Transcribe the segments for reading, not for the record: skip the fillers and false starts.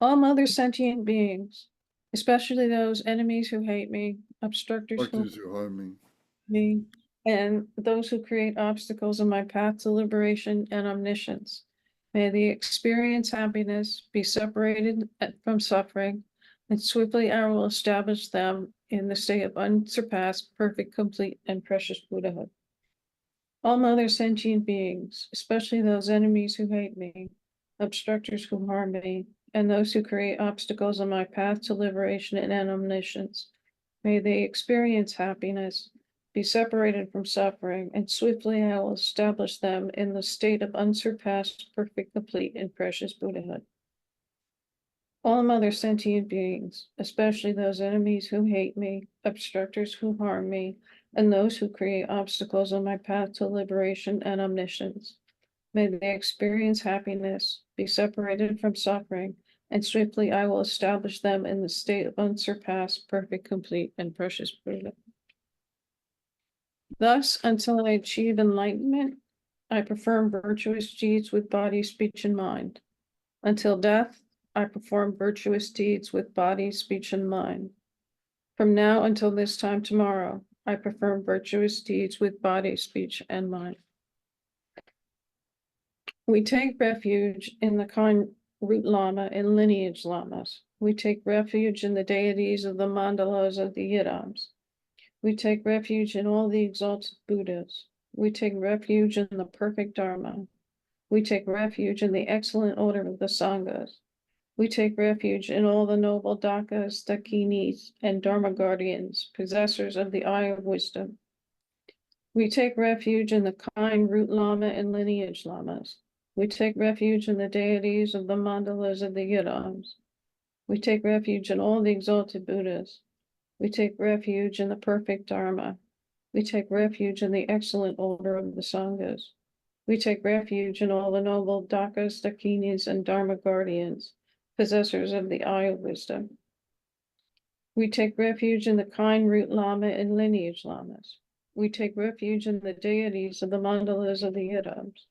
All other sentient beings, especially those enemies who hate me, obstructors who Practitioners who harm me, me, and those who create obstacles in my path to liberation and omniscience. May they experience happiness, be separated from suffering, and swiftly I will establish them in the state of unsurpassed, perfect, complete, and precious Buddhahood. All other sentient beings, especially those enemies who hate me, obstructors who harm me, and those who create obstacles on my path to liberation and omniscience, may they experience happiness, be separated from suffering, and swiftly I will establish them in the state of unsurpassed, perfect, complete, and precious Buddhahood. All other sentient beings, especially those enemies who hate me, obstructors who harm me, and those who create obstacles on my path to liberation and omniscience, may they experience happiness, be separated from suffering, and swiftly I will establish them in the state of unsurpassed, perfect, complete, and precious Buddha. Thus, until I achieve enlightenment, I perform virtuous deeds with body, speech, and mind. Until death, I perform virtuous deeds with body, speech, and mind. From now until this time tomorrow, I perform virtuous deeds with body, speech, and mind. We take refuge in the kind root Lama and lineage Lamas. We take refuge in the deities of the mandalas of the Yidams. We take refuge in all the exalted Buddhas. We take refuge in the perfect Dharma. We take refuge in the excellent order of the Sanghas. We take refuge in all the noble Dakas, Dakinis, and Dharma guardians, possessors of the eye of wisdom. We take refuge in the kind root Lama and lineage Lamas. We take refuge in the deities of the mandalas of the Yidams. We take refuge in all the exalted Buddhas. We take refuge in the perfect Dharma. We take refuge in the excellent order of the Sanghas. We take refuge in all the noble Dakas, Dakinis, and Dharma guardians, possessors of the eye of wisdom. We take refuge in the kind root Lama and lineage Lamas. We take refuge in the deities of the mandalas of the Yidams.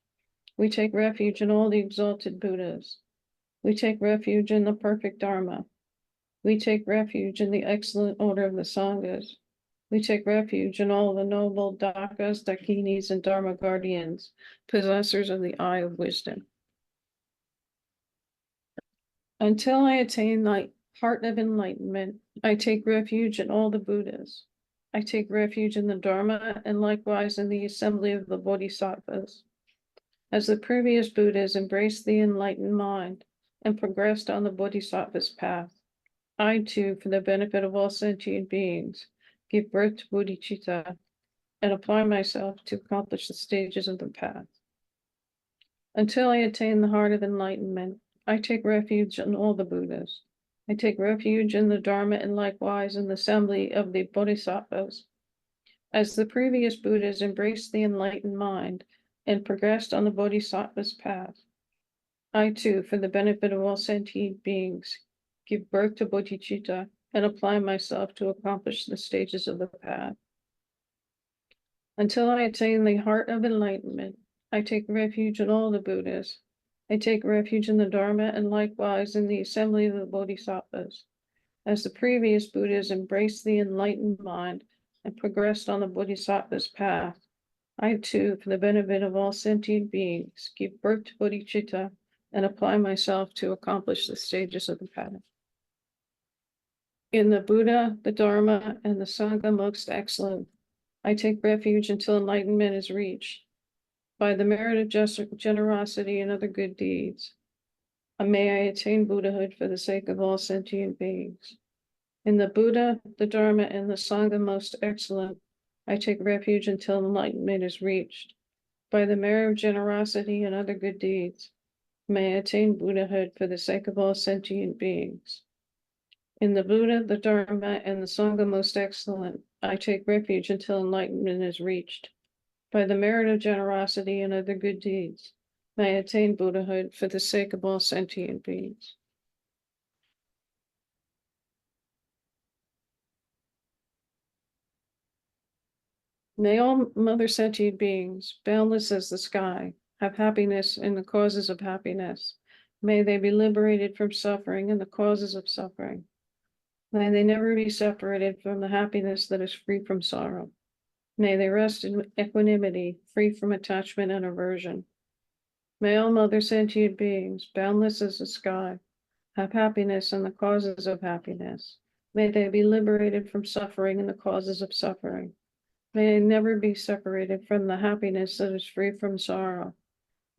We take refuge in all the exalted Buddhas. We take refuge in the perfect Dharma. We take refuge in the excellent order of the Sanghas. We take refuge in all the noble Dakas, Dakinis, and Dharma guardians, possessors of the eye of wisdom. Until I attain the heart of enlightenment, I take refuge in all the Buddhas. I take refuge in the Dharma and likewise in the assembly of the Bodhisattvas. As the previous Buddhas embraced the enlightened mind and progressed on the Bodhisattva's path, I too, for the benefit of all sentient beings, give birth to bodhicitta and apply myself to accomplish the stages of the path. Until I attain the heart of enlightenment, I take refuge in all the Buddhas. I take refuge in the Dharma and likewise in the assembly of the Bodhisattvas. As the previous Buddhas embraced the enlightened mind and progressed on the Bodhisattva's path, I too, for the benefit of all sentient beings, give birth to bodhicitta and apply myself to accomplish the stages of the path. Until I attain the heart of enlightenment, I take refuge in all the Buddhas. I take refuge in the Dharma and likewise in the assembly of the Bodhisattvas. As the previous Buddhas embraced the enlightened mind and progressed on the Bodhisattva's path, I too, for the benefit of all sentient beings, give birth to bodhicitta and apply myself to accomplish the stages of the path. In the Buddha, the Dharma, and the Sangha most excellent, I take refuge until enlightenment is reached. By the merit of generosity and other good deeds, may I attain Buddhahood for the sake of all sentient beings. In the Buddha, the Dharma, and the Sangha most excellent, I take refuge until enlightenment is reached. By the merit of generosity and other good deeds, may I attain Buddhahood for the sake of all sentient beings. In the Buddha, the Dharma, and the Sangha most excellent, I take refuge until enlightenment is reached. By the merit of generosity and other good deeds, may I attain Buddhahood for the sake of all sentient beings. May all mother sentient beings, boundless as the sky, have happiness in the causes of happiness. May they be liberated from suffering and the causes of suffering. May they never be separated from the happiness that is free from sorrow. May they rest in equanimity, free from attachment and aversion. May all mother sentient beings, boundless as the sky, have happiness and the causes of happiness. May they be liberated from suffering and the causes of suffering. May they never be separated from the happiness that is free from sorrow.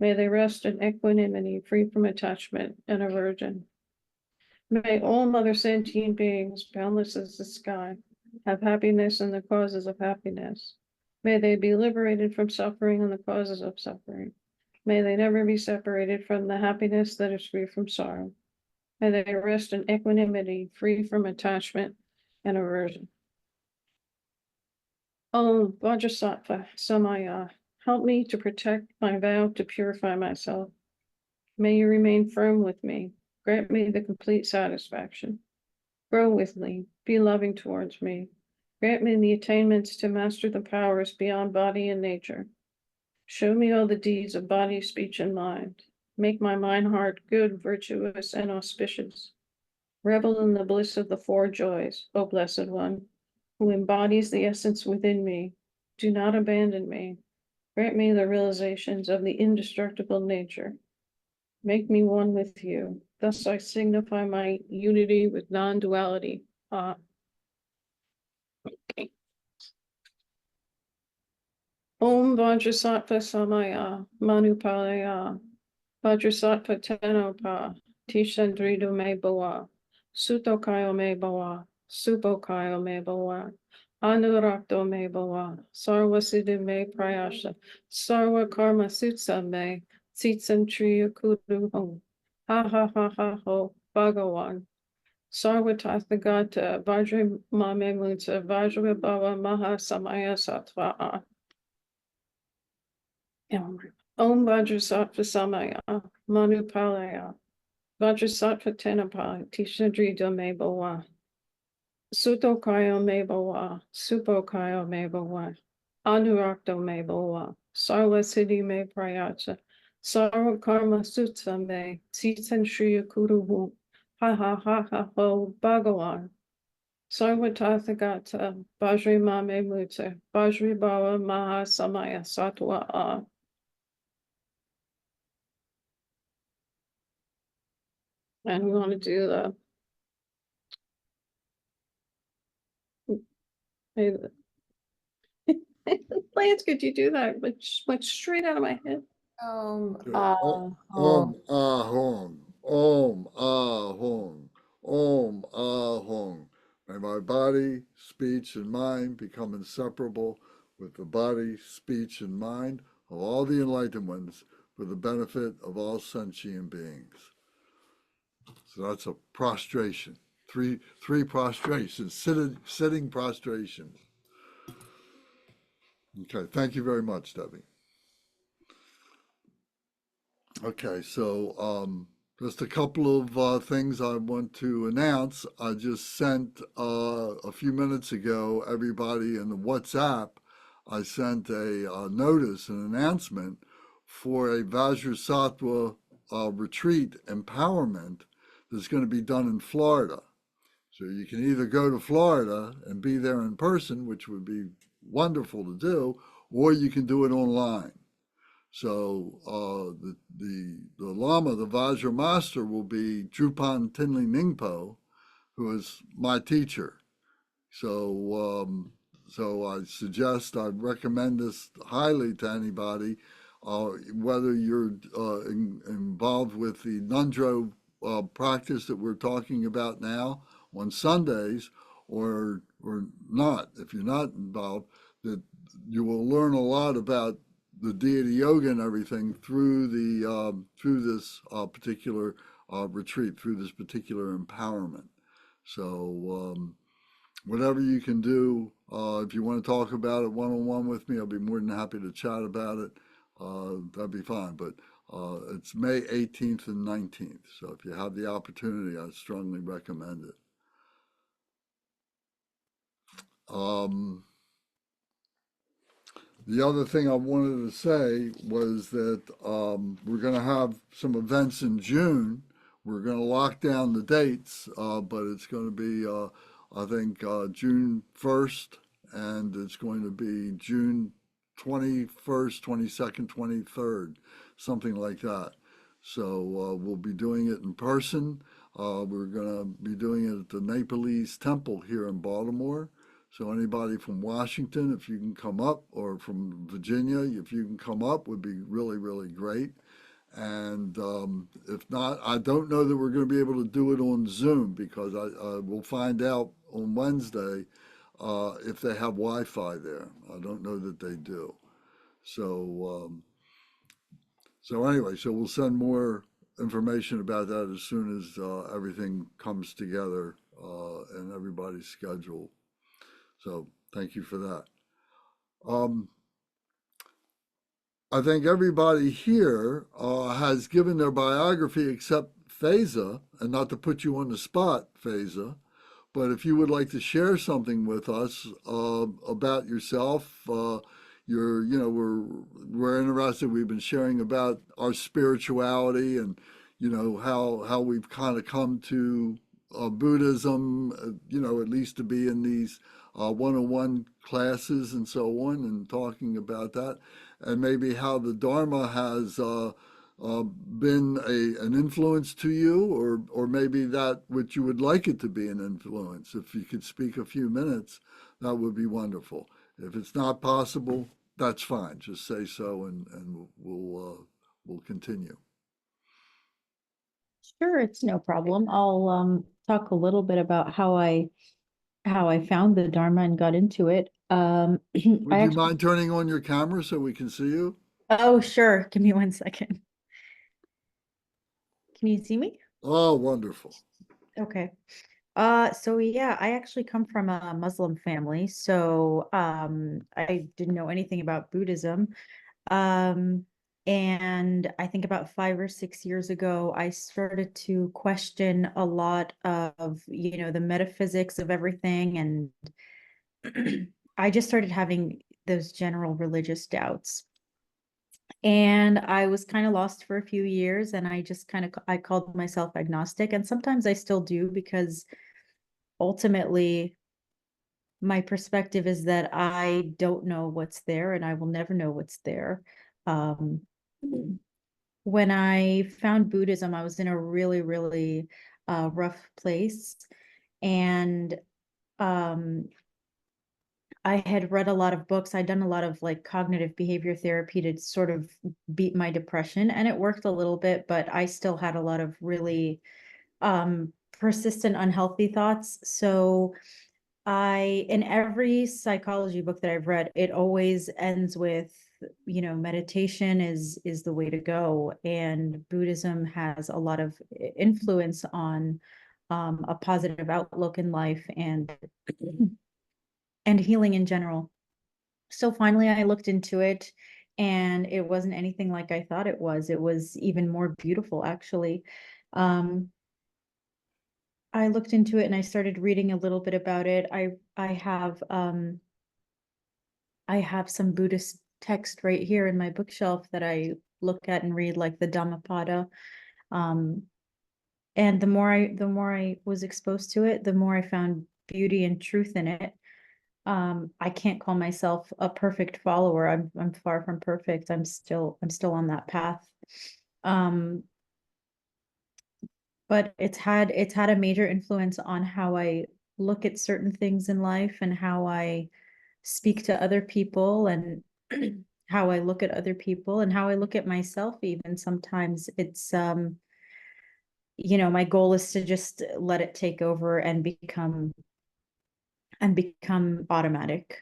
May they rest in equanimity, free from attachment and aversion. May all mother sentient beings, boundless as the sky, have happiness and the causes of happiness. May they be liberated from suffering and the causes of suffering. May they never be separated from the happiness that is free from sorrow. May they rest in equanimity, free from attachment and aversion. Oh, Vajrasattva Samaya, help me to protect my vow to purify myself. May you remain firm with me. Grant me the complete satisfaction. Grow with me. Be loving towards me. Grant me the attainments to master the powers beyond body and nature. Show me all the deeds of body, speech, and mind. Make my mind heart good, virtuous, and auspicious. Revel in the bliss of the four joys, O Blessed One, who embodies the essence within me. Do not abandon me. Grant me the realizations of the indestructible nature. Make me one with you. Thus I signify my unity with non-duality. Okay. Om Vajrasattva Samaya Manupalaya Vajrasattva Tenopa Tishandridu Me Bhawa Sutokayo Me Bhawa Supokayo Me Bhawa Anurakto Me Bhawa Sarvasiddhi Me Prayasha Sarva Karma Sutsa Me Sitsam Triya Kudu Hum Ha Ha Ha Ha Ho Bhagawan Sarvatathagata Vajra Mame Munsa Vajra Bhava Maha Samaya Sattva Om Vajrasattva Samaya Manupalaya Vajrasattva Tenapa Tishadri Me Bhawa Sutokayo Me Bhawa Supokayo Me Bhawa Anurakto Me Bhawa Sarva Siddhi Me Prayacha Sarva Karma Sutsa Me Sitsan Shriya Kuruhu Ha Ha Ha Ha Ho Bhagawan Sarva Tathagata Vajri Mame Mutsa Vajri Bhava Maha Samaya Sattva And we want to do the Lance, could you do that? Which went straight out of my head. Sure. Om Ahong, Om Ahong, Om Ahong. May my body, speech, and mind become inseparable with the body, speech, and mind of all the enlightened ones for the benefit of all sentient beings. So that's a prostration. Three prostrations, sitting prostrations. Okay, thank you very much, Debbie. Okay, so just a couple of things I want to announce. I just sent a few minutes ago everybody in the WhatsApp. I sent a notice, an announcement for a Vajrasattva retreat empowerment that's going to be done in Florida. So you can either go to Florida and be there in person, which would be wonderful to do, or you can do it online. So the Lama, the Vajra Master, will be Drupal Tinley Ningpo, who is my teacher. So I recommend this highly to anybody, whether you're involved with the Nundro practice that we're talking about now on Sundays, or not. If you're not involved, that you will learn a lot about the deity yoga and everything through this particular retreat, through this particular empowerment. So whatever you can do, if you want to talk about it one-on-one with me, I'll be more than happy to chat about it. That'd be fine. But it's May 18th and 19th. So if you have the opportunity, I strongly recommend it. The other thing I wanted to say was that we're going to have some events in June. We're going to lock down the dates, but it's going to be, I think, June 1st, and it's going to be June 21st, 22nd, 23rd, something like that. So we'll be doing it in person. We're going to be doing it at the Nepalese Temple here in Baltimore. So anybody from Washington, if you can come up, or from Virginia, if you can come up, would be really, really great. And if not, I don't know that we're going to be able to do it on Zoom because I will find out on Wednesday if they have Wi-Fi there. I don't know that they do. So so anyway, so we'll send more information about that as soon as everything comes together in everybody's schedule. So thank you for that. Um, I think everybody here has given their biography except Feza, and not to put you on the spot, Feza, but if you would like to share something with us about yourself, we're interested. We've been sharing about our spirituality and how we've kind of come to Buddhism, at least to be in these one-on-one classes and so on, and talking about that, and maybe how the Dharma has been an influence to you, or maybe that which you would like it to be an influence. If you could speak a few minutes, that would be wonderful. If it's not possible, that's fine. Just say so, and we'll continue. Sure, it's no problem. I'll talk a little bit about how I found the Dharma and got into it. Would I you actually mind turning on your camera so we can see you? Oh, sure. Give me 1 second. Can you see me? Oh, wonderful. Okay. So yeah, I actually come from a Muslim family, so I didn't know anything about Buddhism. Um, and I think about 5 or 6 years ago, I started to question a lot of, the metaphysics of everything, and I just started having those general religious doubts. And I was kind of lost for a few years, and I just I called myself agnostic, and sometimes I still do, because ultimately my perspective is that I don't know what's there and I will never know what's there. Um, when I found Buddhism, I was in a really, really rough place. And um, I had read a lot of books. I'd done a lot of like cognitive behavior therapy to sort of beat my depression, and it worked a little bit, but I still had a lot of really persistent unhealthy thoughts. So in every psychology book that I've read, it always ends with, meditation is the way to go. And Buddhism has a lot of influence on a positive outlook in life, and healing in general. So finally I looked into it, and it wasn't anything like I thought it was. It was even more beautiful, actually. Um, I looked into it and I started reading a little bit about it. I have some Buddhist text right here in my bookshelf that I look at and read, like the Dhammapada. Um, and the more I was exposed to it, the more I found beauty and truth in it. I can't call myself a perfect follower. I'm far from perfect. I'm still on that path. Um, but it's had a major influence on how I look at certain things in life, and how I speak to other people, and how I look at other people, and how I look at myself. Even sometimes my goal is to just let it take over and become automatic.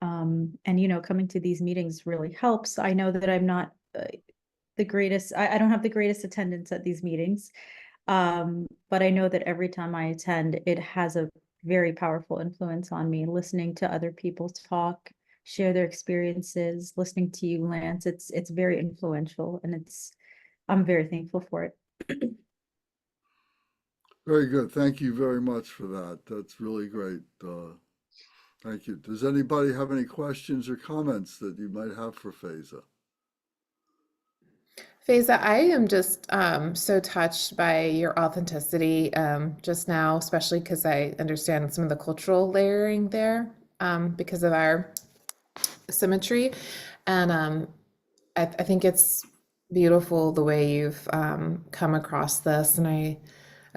And coming to these meetings really helps. I know that I'm not the greatest. I don't have the greatest attendance at these meetings. But I know that every time I attend, it has a very powerful influence on me. Listening to other people talk, share their experiences, listening to you, Lance, it's very influential, and I'm very thankful for it. Very good. Thank you very much for that. That's really great. Thank you. Does anybody have any questions or comments that you might have for Faiza? Faiza, I am just so touched by your authenticity just now, especially because I understand some of the cultural layering there because of our symmetry. And I think it's beautiful the way you've come across this. And I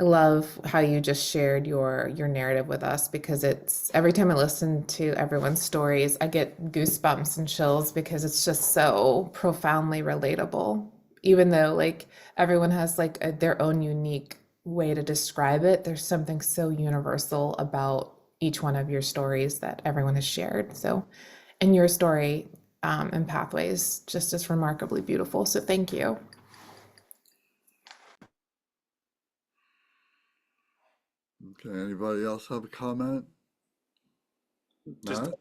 love how you just shared your narrative with us because it's every time I listen to everyone's stories, I get goosebumps and chills because it's just so profoundly relatable. Even though like everyone has like their own unique way to describe it, there's something so universal about each one of your stories that everyone has shared. So, and your story and pathways just is remarkably beautiful. So thank you. Okay, anybody else have a comment? Just Matt?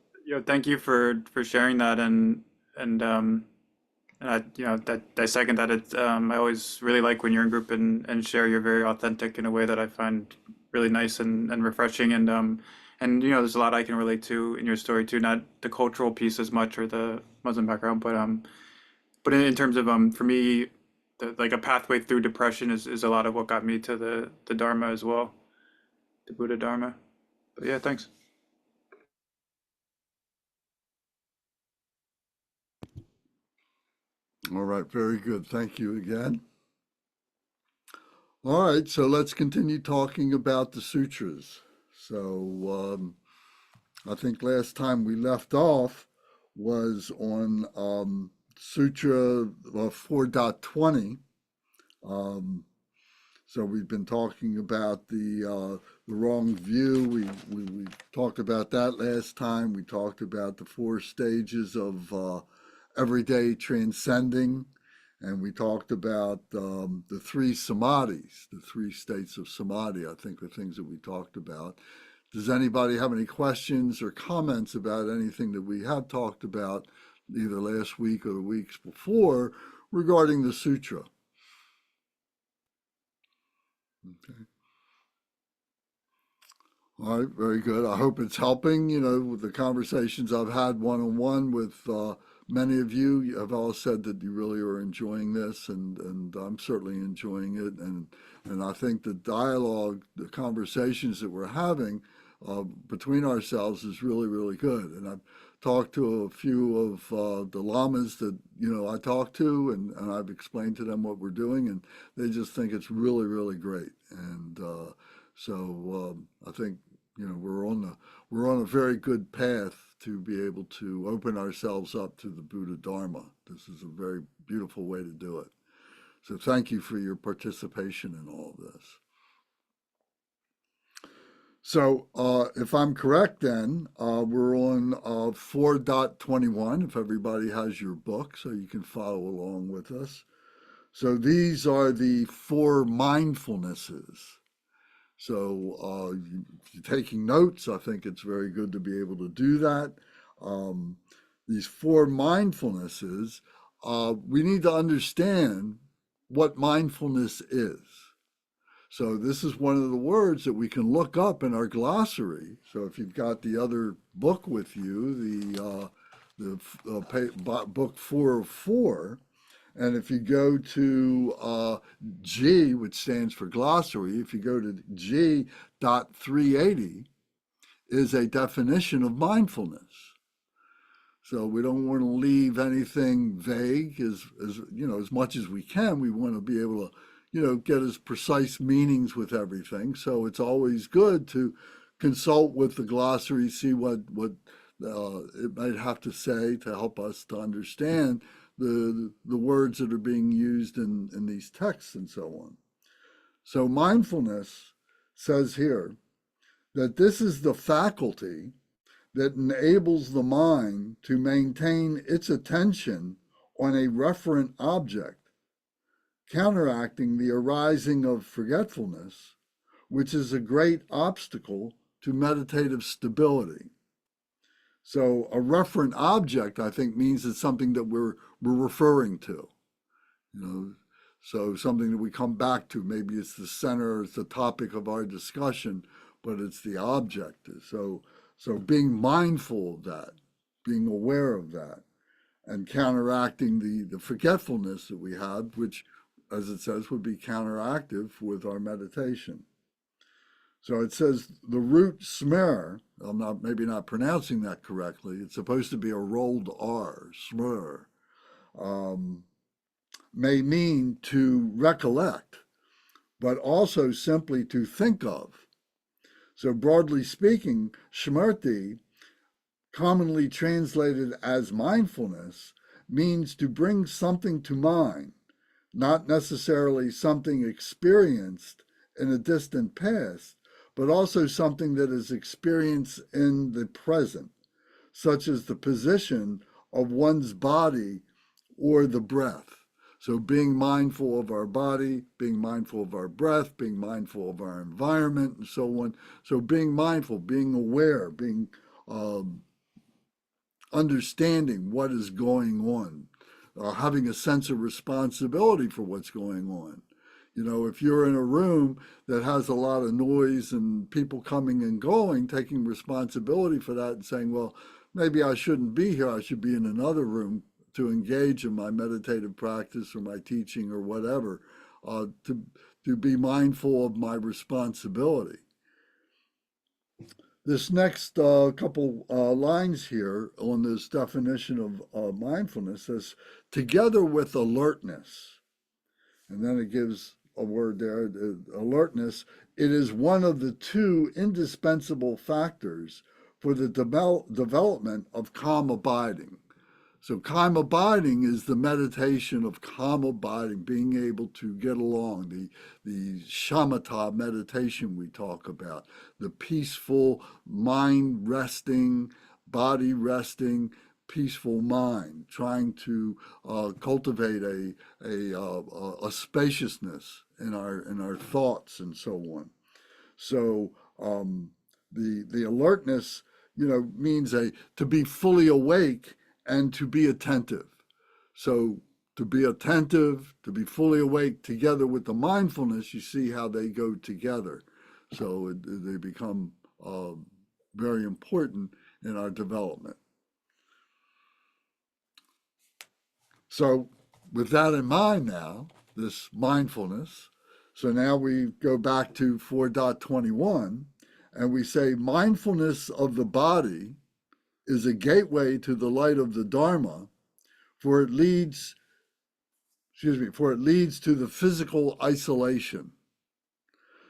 thank you for sharing that and that I second that. It's I always really like when you're in group and share. You're very authentic in a way that I find really nice and refreshing and there's a lot I can relate to in your story too. Not the cultural piece as much or the Muslim background, but in terms of for me, like a pathway through depression is a lot of what got me to the Dharma as well, the Buddha Dharma. But yeah, thanks. All right, very good. Thank you again. All right, so let's continue talking about the sutras. So I think last time we left off was on Sutra 4.20. So we've been talking about the wrong view. We talked about that last time. We talked about the 4 stages of everyday transcending, and we talked about the 3 samadhis, the 3 states of samadhi. I think the things that we talked about. Does anybody have any questions or comments about anything that we have talked about either last week or the weeks before regarding the sutra? Okay. All right, very good. I hope it's helping. With the conversations I've had one-on-one with many of you, you have all said that you really are enjoying this, and I'm certainly enjoying it. And I think the dialogue, the conversations that we're having between ourselves is really, really good. And I've talked to a few of the lamas that I talk to, and I've explained to them what we're doing, and they just think it's really, really great. And so I think we're on a very good path to be able to open ourselves up to the Buddha Dharma. This is a very beautiful way to do it. So thank you for your participation in all of this. So if I'm correct, then we're on 4.21, if everybody has your book, so you can follow along with us. So these are the 4 mindfulnesses. So if you're taking notes, I think it's very good to be able to do that. These 4 mindfulnesses, we need to understand what mindfulness is. So this is one of the words that we can look up in our glossary. So if you've got the other book with you, book 4 of 4, and if you go to G, which stands for glossary, if you go to G.380, is a definition of mindfulness. So we don't want to leave anything vague as much as we can. We want to be able to, get as precise meanings with everything. So it's always good to consult with the glossary, see what it might have to say to help us to understand the words that are being used in these texts and so on. So mindfulness says here that this is the faculty that enables the mind to maintain its attention on a referent object, counteracting the arising of forgetfulness, which is a great obstacle to meditative stability. So a referent object, I think, means it's something that we're referring to, so something that we come back to. Maybe it's the center, it's the topic of our discussion, but it's the object. So So being mindful of that, being aware of that, and counteracting the forgetfulness that we have, which, as it says, would be counteractive with our meditation. So it says the root smer, I'm not maybe not pronouncing that correctly. It's supposed to be a rolled R, smer, may mean to recollect, but also simply to think of. So broadly speaking, shmrti, commonly translated as mindfulness, means to bring something to mind, not necessarily something experienced in a distant past, but also something that is experienced in the present, such as the position of one's body or the breath. So being mindful of our body, being mindful of our breath, being mindful of our environment, and so on. So being mindful, being aware, being understanding what is going on, having a sense of responsibility for what's going on. You know, if you're in a room that has a lot of noise and people coming and going, taking responsibility for that and saying, well, maybe I shouldn't be here, I should be in another room to engage in my meditative practice or my teaching or whatever, to be mindful of my responsibility. This next couple lines here on this definition of mindfulness says, together with alertness, and then it gives a word there, alertness, it is one of the two indispensable factors for the development of calm abiding. So calm abiding is the meditation of calm abiding, being able to get along, the shamatha meditation we talk about, the peaceful mind resting, body resting, peaceful mind, trying to cultivate a spaciousness in our thoughts and so on. So the alertness, means to be fully awake and to be attentive. So to be attentive, to be fully awake together with the mindfulness, you see how they go together. So they become very important in our development. So with that in mind now, this mindfulness, so now we go back to 4.21 and we say mindfulness of the body is a gateway to the light of the Dharma, for it leads to the physical isolation.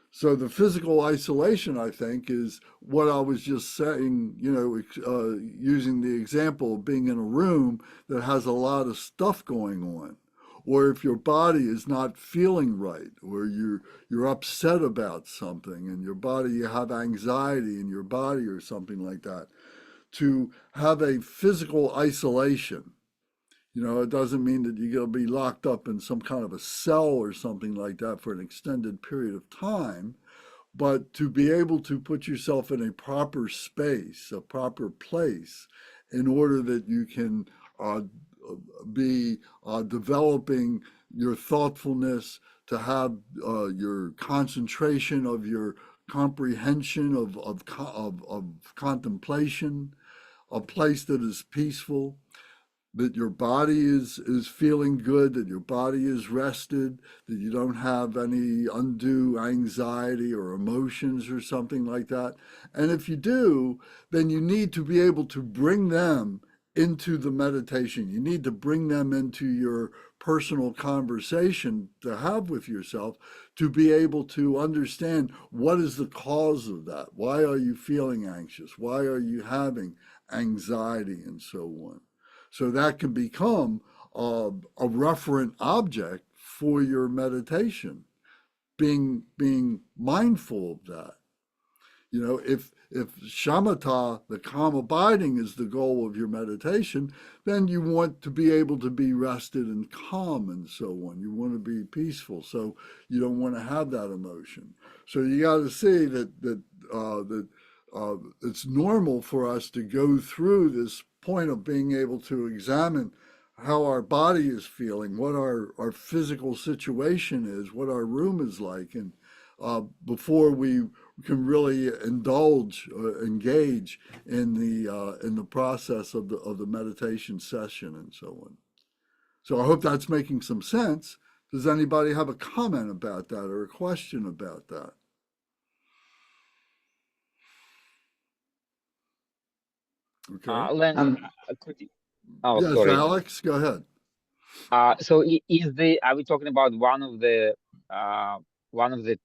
So the physical isolation, I think, is what I was just saying, using the example of being in a room that has a lot of stuff going on. Or if your body is not feeling right, or you're upset about something and you have anxiety in your body or something like that, to have a physical isolation. It doesn't mean that you're going to be locked up in some kind of a cell or something like that for an extended period of time, but to be able to put yourself in a proper space, a proper place, in order that you can be developing your thoughtfulness, to have your concentration of your comprehension of contemplation, a place that is peaceful, that your body is feeling good, that your body is rested, that you don't have any undue anxiety or emotions or something like that. And if you do, then you need to be able to bring them into the meditation. You need to bring them into your personal conversation to have with yourself, to be able to understand what is the cause of that. Why are you feeling anxious? Why are you having anxiety and so on? So that can become a referent object for your meditation, being mindful of that. If shamatha, the calm abiding, is the goal of your meditation, then you want to be able to be rested and calm and so on. You want to be peaceful, so you don't want to have that emotion. So you got to see that it's normal for us to go through this point of being able to examine how our body is feeling, what our physical situation is, what our room is like, and before we really indulge or engage in the process of the meditation session and so on. So I hope that's making some sense. Does anybody have a comment about that or a question about that? Okay. Lance, could you, oh, Yes, sorry. Alex, go ahead. So are we talking about one of the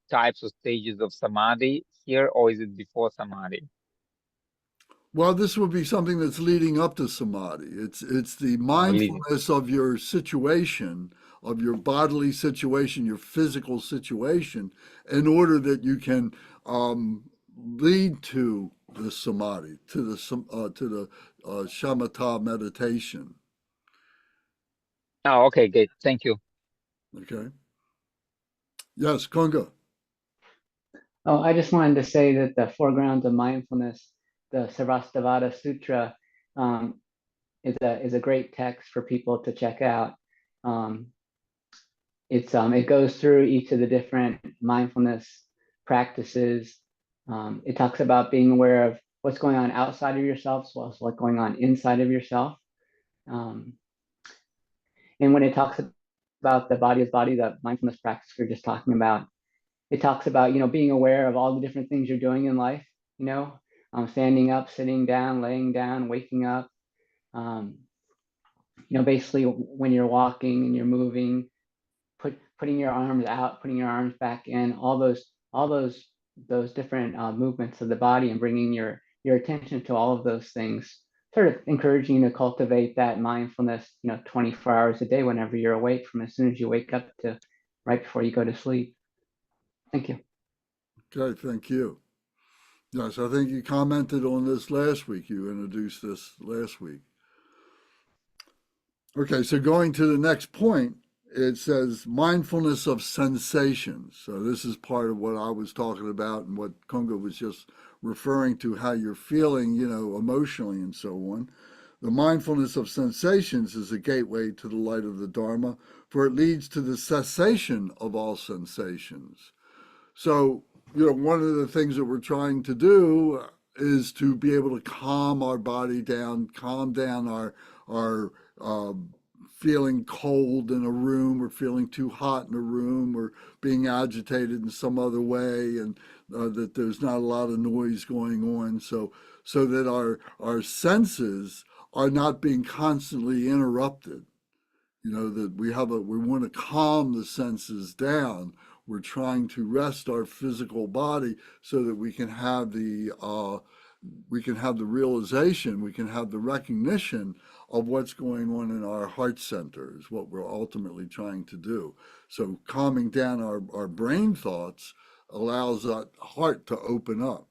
types of stages of samadhi here, or is it before samadhi? Well, this would be something that's leading up to samadhi. It's the Leading. mindfulness of your situation, of your bodily situation, your physical situation, in order that you can lead to the samadhi, to the shamatha meditation. Oh, okay, good. Thank you. Okay. Yes, Kunga. Oh, I just wanted to say that the Foregrounds of Mindfulness, the Lalitavistara Sutra, is a great text for people to check out. It goes through each of the different mindfulness practices. It talks about being aware of what's going on outside of yourself, as well as what's going on inside of yourself. And when it talks about the body as body, the mindfulness practice we are just talking about, it talks about, being aware of all the different things you're doing in life, standing up, sitting down, laying down, waking up. Basically when you're walking and you're moving, putting your arms out, putting your arms back in, all those different movements of the body, and bringing your attention to all of those things, sort of encouraging you to cultivate that mindfulness, 24 hours a day, whenever you're awake, from as soon as you wake up to right before you go to sleep. Thank you. Okay, thank you. Yes, I think you commented on this last week. You introduced this last week. Okay, so going to the next point, it says mindfulness of sensations. So this is part of what I was talking about and what Kunga was just referring to, how you're feeling, emotionally and so on. The mindfulness of sensations is a gateway to the light of the Dharma, for it leads to the cessation of all sensations. So, one of the things that we're trying to do is to be able to calm our body down, calm down our feeling cold in a room, or feeling too hot in a room, or being agitated in some other way, and that there's not a lot of noise going on, so that our senses are not being constantly interrupted. That we want to calm the senses down. We're trying to rest our physical body so that we can have the realization, we can have the recognition of what's going on in our heart center, is what we're ultimately trying to do. So calming down our brain thoughts allows that heart to open up.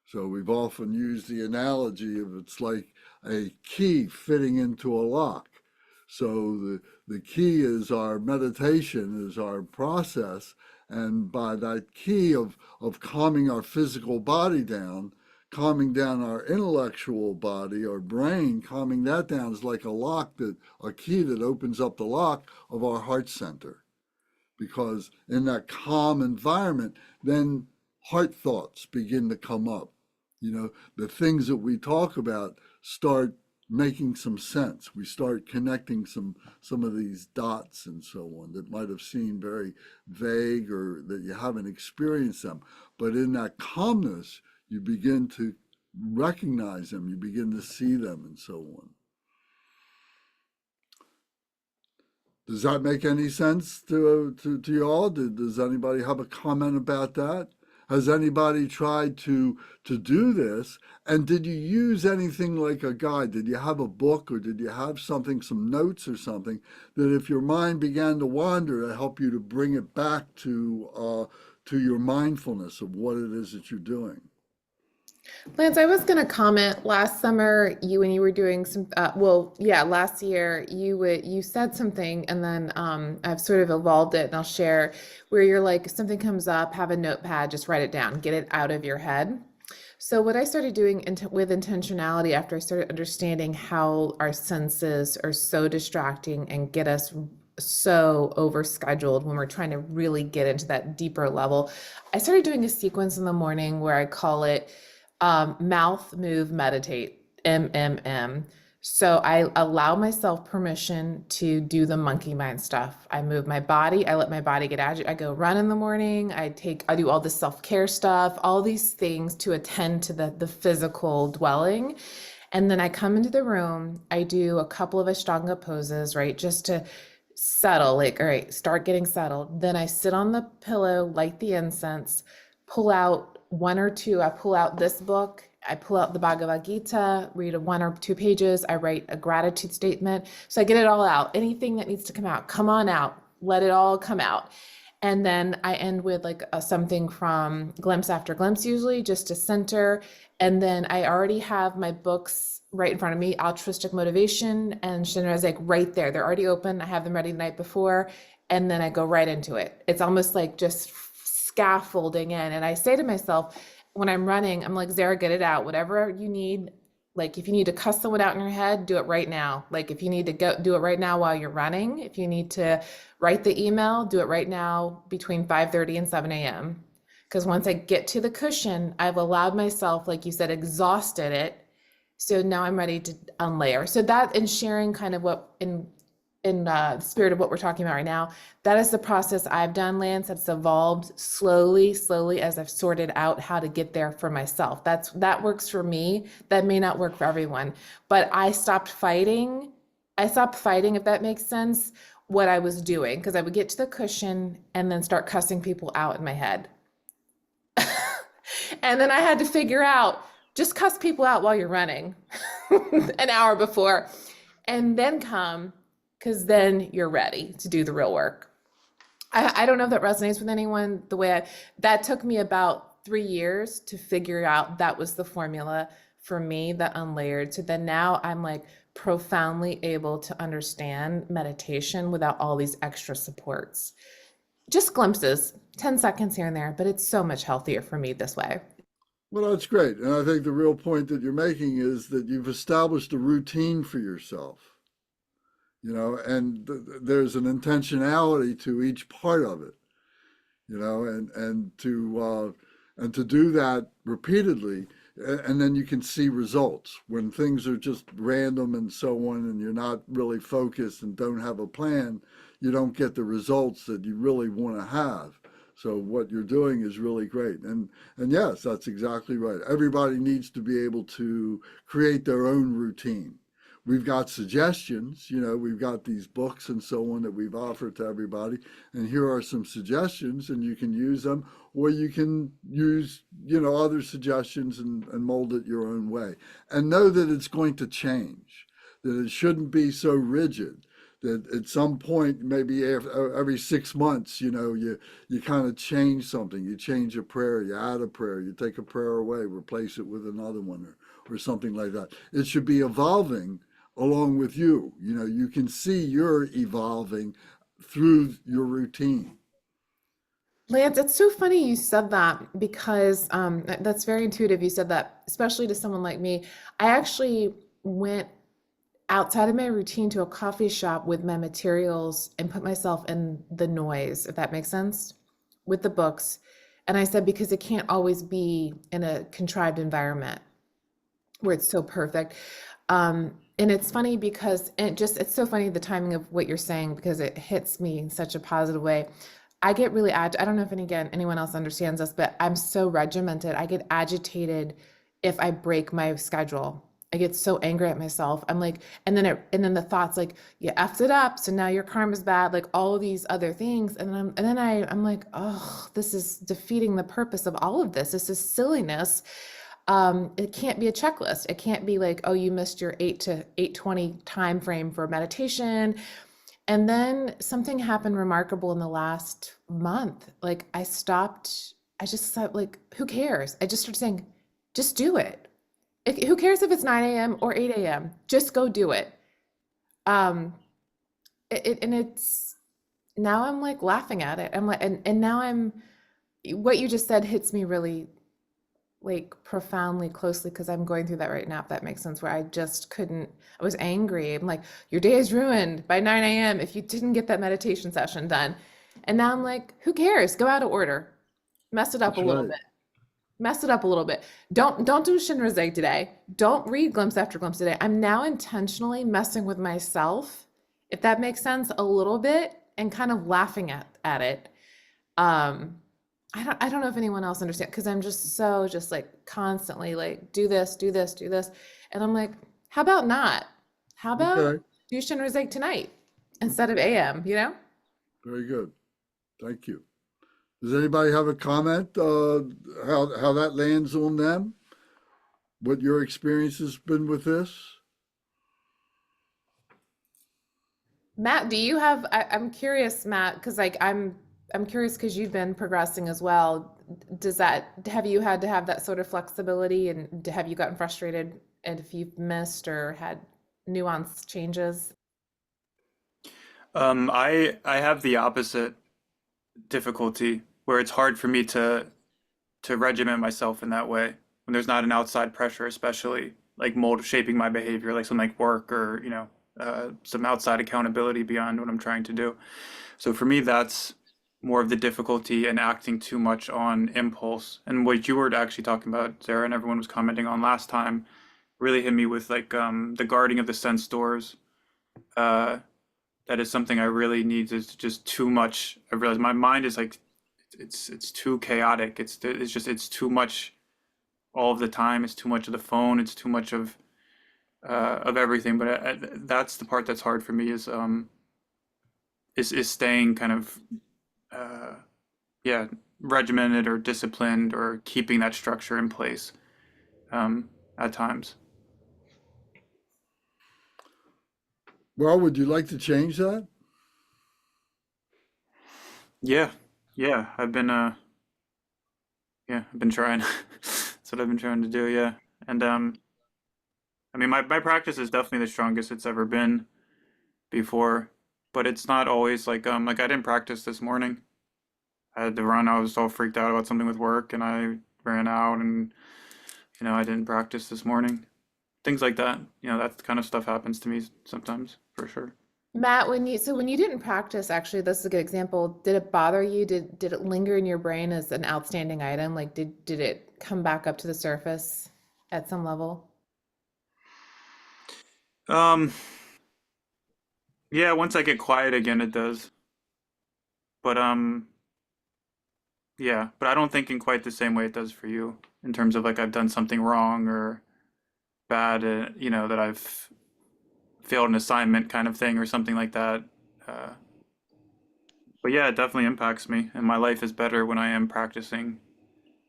So we've often used the analogy of, it's like a key fitting into a lock. So the key is our meditation, is our process, and by that key of calming our physical body down, calming down our intellectual body, our brain, calming that down is like a key that opens up the lock of our heart center. Because in that calm environment, then heart thoughts begin to come up. The things that we talk about start making some sense. We start connecting some of these dots and so on that might have seemed very vague, or that you haven't experienced them. But in that calmness, you begin to recognize them, you begin to see them, and so on. Does that make any sense to you all? Does anybody have a comment about that? Has anybody tried to do this? And did you use anything like a guide? Did you have a book, or did you have something, some notes or something, that if your mind began to wander, to help you to bring it back to your mindfulness of what it is that you're doing? Lance, I was going to comment last summer, when you were doing some, last year, you said something, and then I've sort of evolved it, and I'll share, where you're like, if something comes up, have a notepad, just write it down, get it out of your head. So what I started doing with intentionality, after I started understanding how our senses are so distracting and get us so overscheduled when we're trying to really get into that deeper level. I started doing a sequence in the morning where I call it mouth, move, meditate, MMM. So I allow myself permission to do the monkey mind stuff. I move my body. I let my body get agitated. I go run in the morning. I do all this self-care stuff, all these things to attend to the physical dwelling. And then I come into the room. I do a couple of Ashtanga poses, right? Just to settle, like, all right, start getting settled. Then I sit on the pillow, light the incense, pull out one or two. I pull out this book. I pull out the Bhagavad Gita, read one or two pages. I write a gratitude statement. So I get it all out. Anything that needs to come out, come on out. Let it all come out. And then I end with like something from Glimpse After Glimpse, usually just to center. And then I already have my books right in front of me, Altruistic Motivation and Shinrazek right there. They're already open. I have them ready the night before. And then I go right into it. It's almost like just scaffolding in. And I say to myself, when I'm running, I'm like, Zara, get it out. Whatever you need. Like if you need to cuss someone out in your head, do it right now. Like if you need to go do it right now while you're running. If you need to write the email, do it right now between 5:30 and 7 a.m. Because once I get to the cushion, I've allowed myself, like you said, exhausted it. So now I'm ready to unlayer. So that, and sharing kind of what in the spirit of what we're talking about right now, that is the process I've done, Lance. That's evolved slowly as I've sorted out how to get there for myself. That works for me. That may not work for everyone, but I stopped fighting, if that makes sense, what I was doing, because I would get to the cushion and then start cussing people out in my head. And then I had to figure out, just cuss people out while you're running an hour before, and then come, because then you're ready to do the real work. I don't know if that resonates with anyone the way that took me about 3 years to figure out that was the formula for me, that unlayered. So then now I'm like profoundly able to understand meditation without all these extra supports. Just glimpses, 10 seconds here and there, but it's so much healthier for me this way. Well, that's great. And I think the real point that you're making is that you've established a routine for yourself, and there's an intentionality to each part of it, and to do that repeatedly, and then you can see results. When things are just random and so on, and you're not really focused and don't have a plan, you don't get the results that you really want to have. So what you're doing is really great. And yes, that's exactly right. Everybody needs to be able to create their own routine. We've got suggestions, we've got these books and so on that we've offered to everybody. And here are some suggestions, and you can use them, or you can use, other suggestions and mold it your own way. And know that it's going to change, that it shouldn't be so rigid. That at some point, maybe every 6 months, you kind of change something. You change a prayer, you add a prayer, you take a prayer away, replace it with another one, or something like that. It should be evolving along with you. You can see you're evolving through your routine. Lance, it's so funny you said that, because that's very intuitive. You said that, especially to someone like me. I actually went outside of my routine to a coffee shop with my materials and put myself in the noise, if that makes sense, with the books. And I said, because it can't always be in a contrived environment where it's so perfect. And it's funny because it's so funny, the timing of what you're saying, because it hits me in such a positive way. I get really I don't know if anyone else understands this, but I'm so regimented. I get agitated if I break my schedule. I get so angry at myself. I'm like, and then the thoughts like, you effed it up, so now your karma's bad, like all of these other things. And then I'm like, oh, this is defeating the purpose of all of this. This is silliness. It can't be a checklist. It can't be like, oh, you missed your 8 to 8:20 time frame for meditation. And then something happened remarkable in the last month. Like I just thought, like, who cares? I just started saying, just do it. Who cares if it's 9 a.m. or 8 a.m.? Just go do it. And it's, now I'm like laughing at it. I'm like, and now what you just said hits me really, like profoundly closely because I'm going through that right now, if that makes sense, where I just couldn't, I was angry. I'm like, your day is ruined by 9 a.m. if you didn't get that meditation session done. And now I'm like, who cares? Go out of order. Mess it up a That's little right. bit. Mess it up a little bit. Don't do Shinrosei today. Don't read glimpse after glimpse today. I'm now intentionally messing with myself, if that makes sense, a little bit, and kind of laughing at it. Um, I don't know if anyone else understands because I'm just like constantly like do this, do this, do this. And I'm like, how about not? How about Okay, do Shinrosei tonight instead of AM, you know? very good. Thank you. Does anybody have a comment, how that lands on them? What your experience has been with this? Matt, do you have, I'm curious, Matt, because like I'm curious because you've been progressing as well. Does that, have you had to have that sort of flexibility and have you gotten frustrated and if you've missed or had nuance changes? I have the opposite difficulty where it's hard for me to regiment myself in that way when there's not an outside pressure, especially like mold shaping my behavior, like something like work or some outside accountability beyond what I'm trying to do. So for me, that's more of the difficulty in acting too much on impulse. And what you were actually talking about, Sarah, and everyone was commenting on last time, really hit me with like the guarding of the sense doors. Uh, that is something I really need. Is just too much. I realize my mind is like it's too chaotic. It's too much all of the time. It's too much of the phone. It's too much of everything. But that's the part that's hard for me is staying kind of uh, yeah, regimented or disciplined or keeping that structure in place at times. Well, would you like to change that? Yeah, yeah, I've been trying. That's what I've been trying to do. Yeah, and I mean, my practice is definitely the strongest it's ever been before, but it's not always like I didn't practice this morning. I had to run. I was all freaked out about something with work, and I ran out, and I didn't practice this morning. Things like that. That kind of stuff happens to me sometimes, for sure. Matt, when you didn't practice, actually, this is a good example. Did it bother you? Did it linger in your brain as an outstanding item? Like did it come back up to the surface at some level? Um, yeah, once I get quiet again, it does. But yeah, but I don't think in quite the same way it does for you in terms of like I've done something wrong or bad, that I've failed an assignment kind of thing or something like that. Uh, but yeah, it definitely impacts me, and my life is better when I am practicing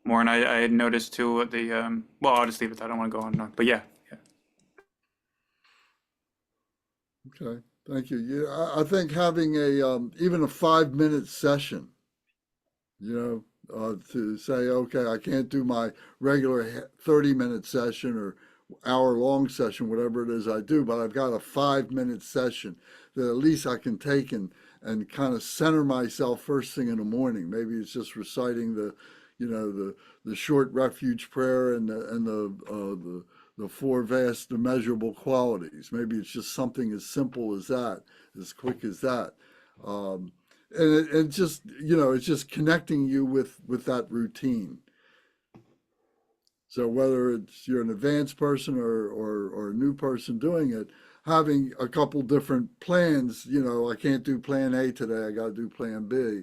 more. And I had noticed too what well, I'll just leave it at that. I don't want to go on and on. But yeah, yeah. Okay, thank you. Yeah, I think having even a 5 minute session, to say, okay, I can't do my regular 30-minute session or hour-long session, whatever it is I do, but I've got a 5 minute session that at least I can take and kind of center myself first thing in the morning. Maybe it's just reciting the short refuge prayer and the four vast immeasurable qualities. Maybe it's just something as simple as that, as quick as that. And it just, it's just connecting you with that routine. So whether it's you're an advanced person or a new person doing it, having a couple different plans, I can't do plan A today, I got to do plan B,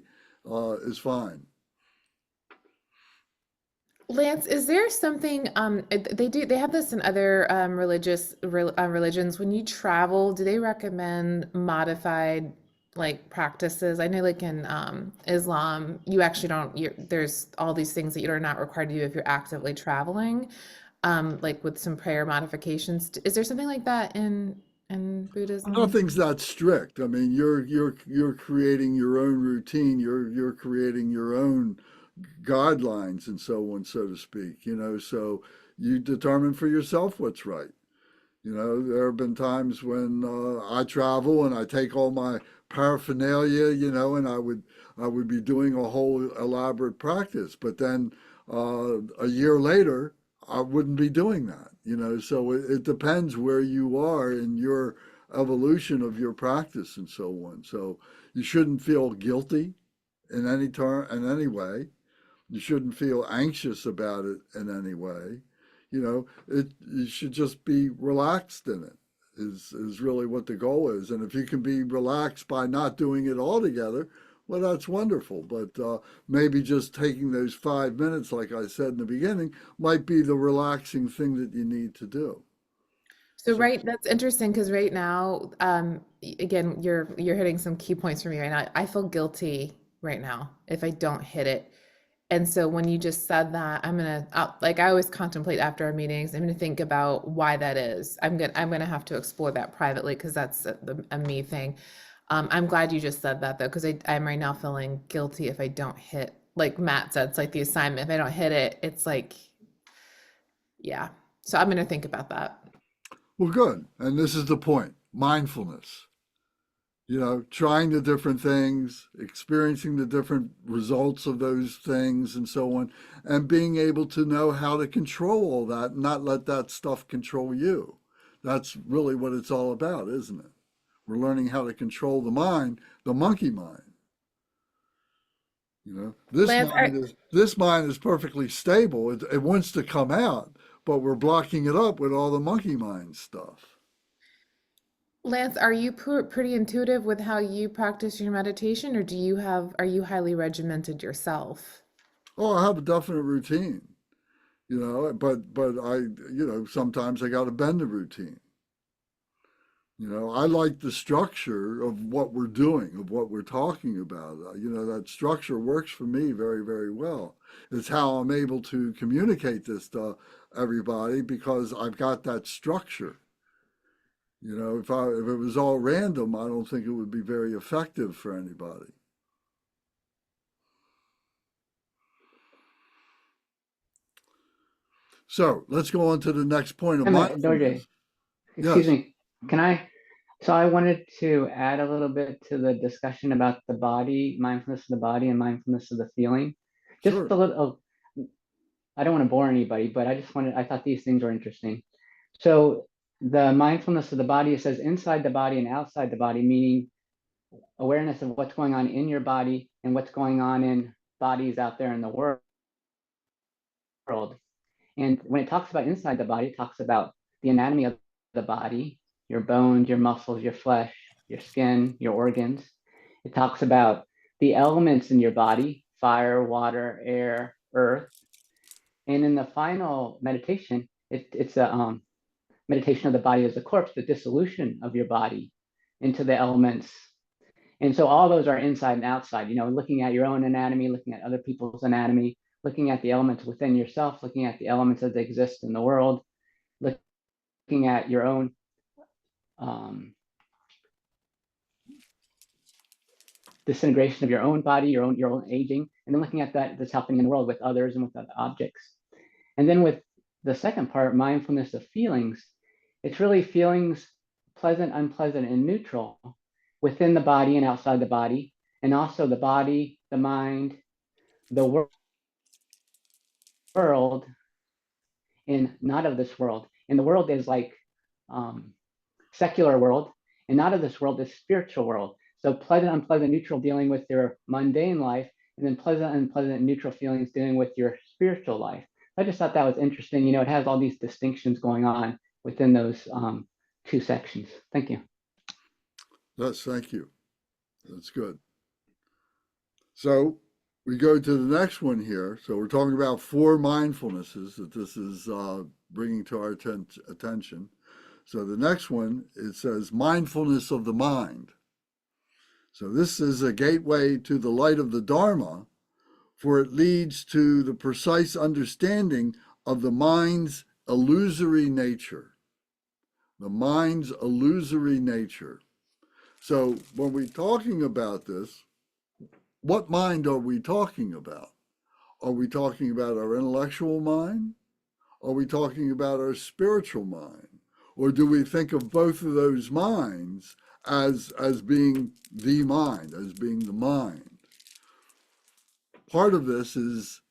is fine. Lance, is there something they have this in other religions when you travel, do they recommend modified like practices? I know like in Islam, you actually don't there's all these things that you're not required to do if you're actively traveling, like with some prayer modifications. Is there something like that in Buddhism? Nothing's that strict. I mean, you're creating your own routine. You're creating your own guidelines and so on, so to speak. So you determine for yourself what's right. There have been times when I travel and I take all my paraphernalia, and I would be doing a whole elaborate practice. But then a year later, I wouldn't be doing that, so it depends where you are in your evolution of your practice and so on. So you shouldn't feel guilty in any way. You shouldn't feel anxious about it in any way. You should just be relaxed in it is really what the goal is. And if you can be relaxed by not doing it altogether, well, that's wonderful. But maybe just taking those 5 minutes, like I said in the beginning, might be the relaxing thing that you need to do. So that's interesting because right now, again, you're hitting some key points for me right now. I feel guilty right now if I don't hit it. And so when you just said that, like I always contemplate after our meetings, I'm gonna think about why that is. I'm gonna have to explore that privately because that's a me thing. I'm glad you just said that though, because I'm right now feeling guilty if I don't hit, like Matt said, it's like the assignment. If I don't hit it, it's like, yeah. So I'm gonna think about that. Well, good. And this is the point, mindfulness. Trying the different things, experiencing the different results of those things and so on, and being able to know how to control all that and not let that stuff control you. That's really what it's all about, isn't it? We're learning how to control the mind, the monkey mind. This mind is perfectly stable. It wants to come out, but we're blocking it up with all the monkey mind stuff. Lance, are you pretty intuitive with how you practice your meditation, or are you highly regimented yourself? Oh, I have a definite routine, but I, sometimes I got to bend the routine. I like the structure of what we're doing, of what we're talking about. That structure works for me very, very well. It's how I'm able to communicate this to everybody because I've got that structure. If it was all random, I don't think it would be very effective for anybody. So let's go on to the next point of mindfulness. Excuse Yes. me. So I wanted to add a little bit to the discussion about the body, mindfulness of the body and mindfulness of the feeling. Just Sure. a little, I don't want to bore anybody, but I thought these things were interesting. So the mindfulness of the body, it says inside the body and outside the body, meaning awareness of what's going on in your body and what's going on in bodies out there in the world. And when it talks about inside the body, it talks about the anatomy of the body, your bones, your muscles, your flesh, your skin, your organs. It talks about the elements in your body, fire, water, air, earth. And in the final meditation, it's a meditation of the body as a corpse, the dissolution of your body into the elements. And so all those are inside and outside, looking at your own anatomy, looking at other people's anatomy, looking at the elements within yourself, looking at the elements as they exist in the world, looking at your own disintegration of your own body, your own aging, and then looking at that's happening in the world with others and with other objects. And then with the second part, mindfulness of feelings, it's really feelings, pleasant, unpleasant, and neutral within the body and outside the body, and also the body, the mind, the world, and not of this world. And the world is like secular world, and not of this world is spiritual world. So pleasant, unpleasant, neutral dealing with your mundane life, and then pleasant, unpleasant, neutral feelings dealing with your spiritual life. I just thought that was interesting. It has all these distinctions going on within those two sections. Thank you. Yes, thank you. That's good. So we go to the next one here. So we're talking about 4 mindfulnesses that this is bringing to our attention. So the next one, it says mindfulness of the mind. So this is a gateway to the light of the Dharma, for it leads to the precise understanding of the mind's illusory nature. The mind's illusory nature. So when we're talking about this, what mind are we talking about? Are we talking about our intellectual mind? Are we talking about our spiritual mind? Or do we think of both of those minds as being the mind, as being the mind? Part of this is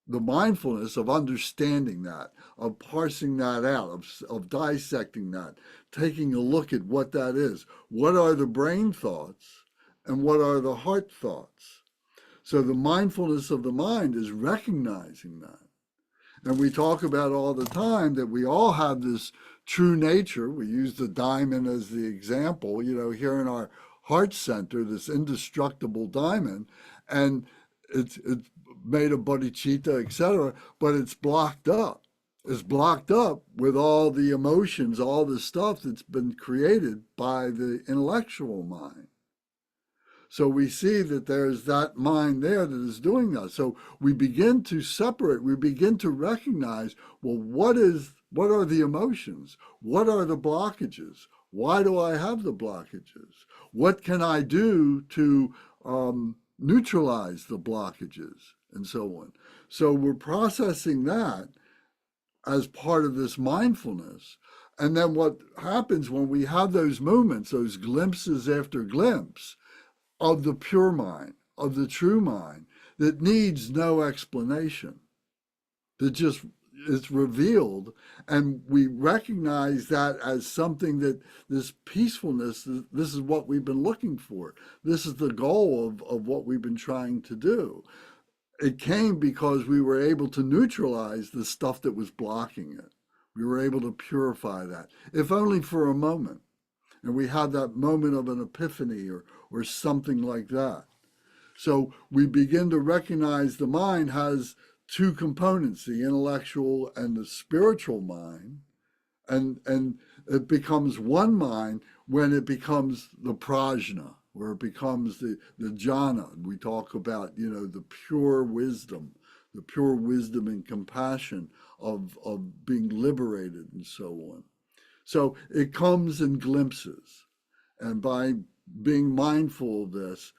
the mindfulness of understanding that, of parsing that out, of dissecting that, taking a look at what that is. What are the brain thoughts and what are the heart thoughts? So the mindfulness of the mind is recognizing that. And we talk about all the time that we all have this true nature. We use the diamond as the example, here in our heart center, this indestructible diamond, and it's made of bodhicitta, etc., but it's blocked up. It's blocked up with all the emotions, all the stuff that's been created by the intellectual mind. So we see that there's that mind there that is doing that. So we begin to separate, we begin to recognize, well, what are the emotions? What are the blockages? Why do I have the blockages? What can I do to neutralize the blockages, and so on? So we're processing that as part of this mindfulness. And then what happens when we have those moments, those glimpses after glimpse, of the pure mind, of the true mind, that needs no explanation, that just is revealed, and we recognize that as something that this peacefulness, this is what we've been looking for. This is the goal of what we've been trying to do. It came because we were able to neutralize the stuff that was blocking it. We were able to purify that, if only for a moment. And we had that moment of an epiphany or something like that. So we begin to recognize the mind has two components, the intellectual and the spiritual mind. And it becomes one mind when it becomes the prajna, where it becomes the jhana. We talk about, the pure wisdom and compassion of being liberated and so on. So it comes in glimpses, and by being mindful of this,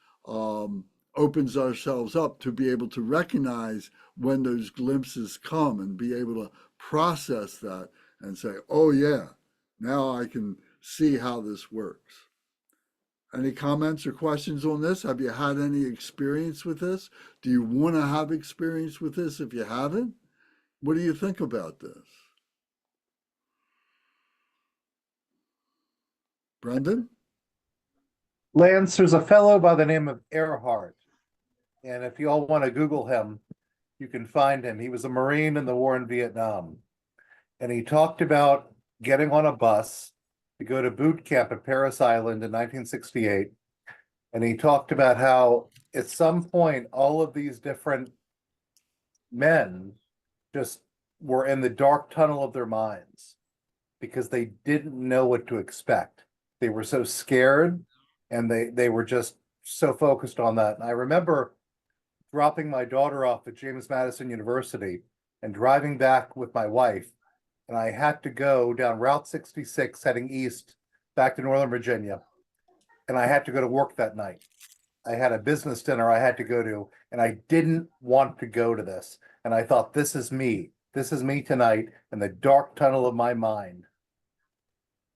opens ourselves up to be able to recognize when those glimpses come and be able to process that and say, oh yeah, now I can see how this works. Any comments or questions on this? Have you had any experience with this? Do you want to have experience with this if you haven't? What do you think about this? Brendan? Lance, there's a fellow by the name of Earhart. And if you all want to Google him, you can find him. He was a Marine in the war in Vietnam. And he talked about getting on a bus to go to boot camp at Paris Island in 1968. And he talked about how at some point, all of these different men just were in the dark tunnel of their minds because they didn't know what to expect. They were so scared, and they were just so focused on that. And I remember dropping my daughter off at James Madison University and driving back with my wife, and I had to go down Route 66 heading east back to Northern Virginia, and I had to go to work that night. I had a business dinner I had to go to, and I didn't want to go to this. And I thought, this is me. This is me tonight in the dark tunnel of my mind.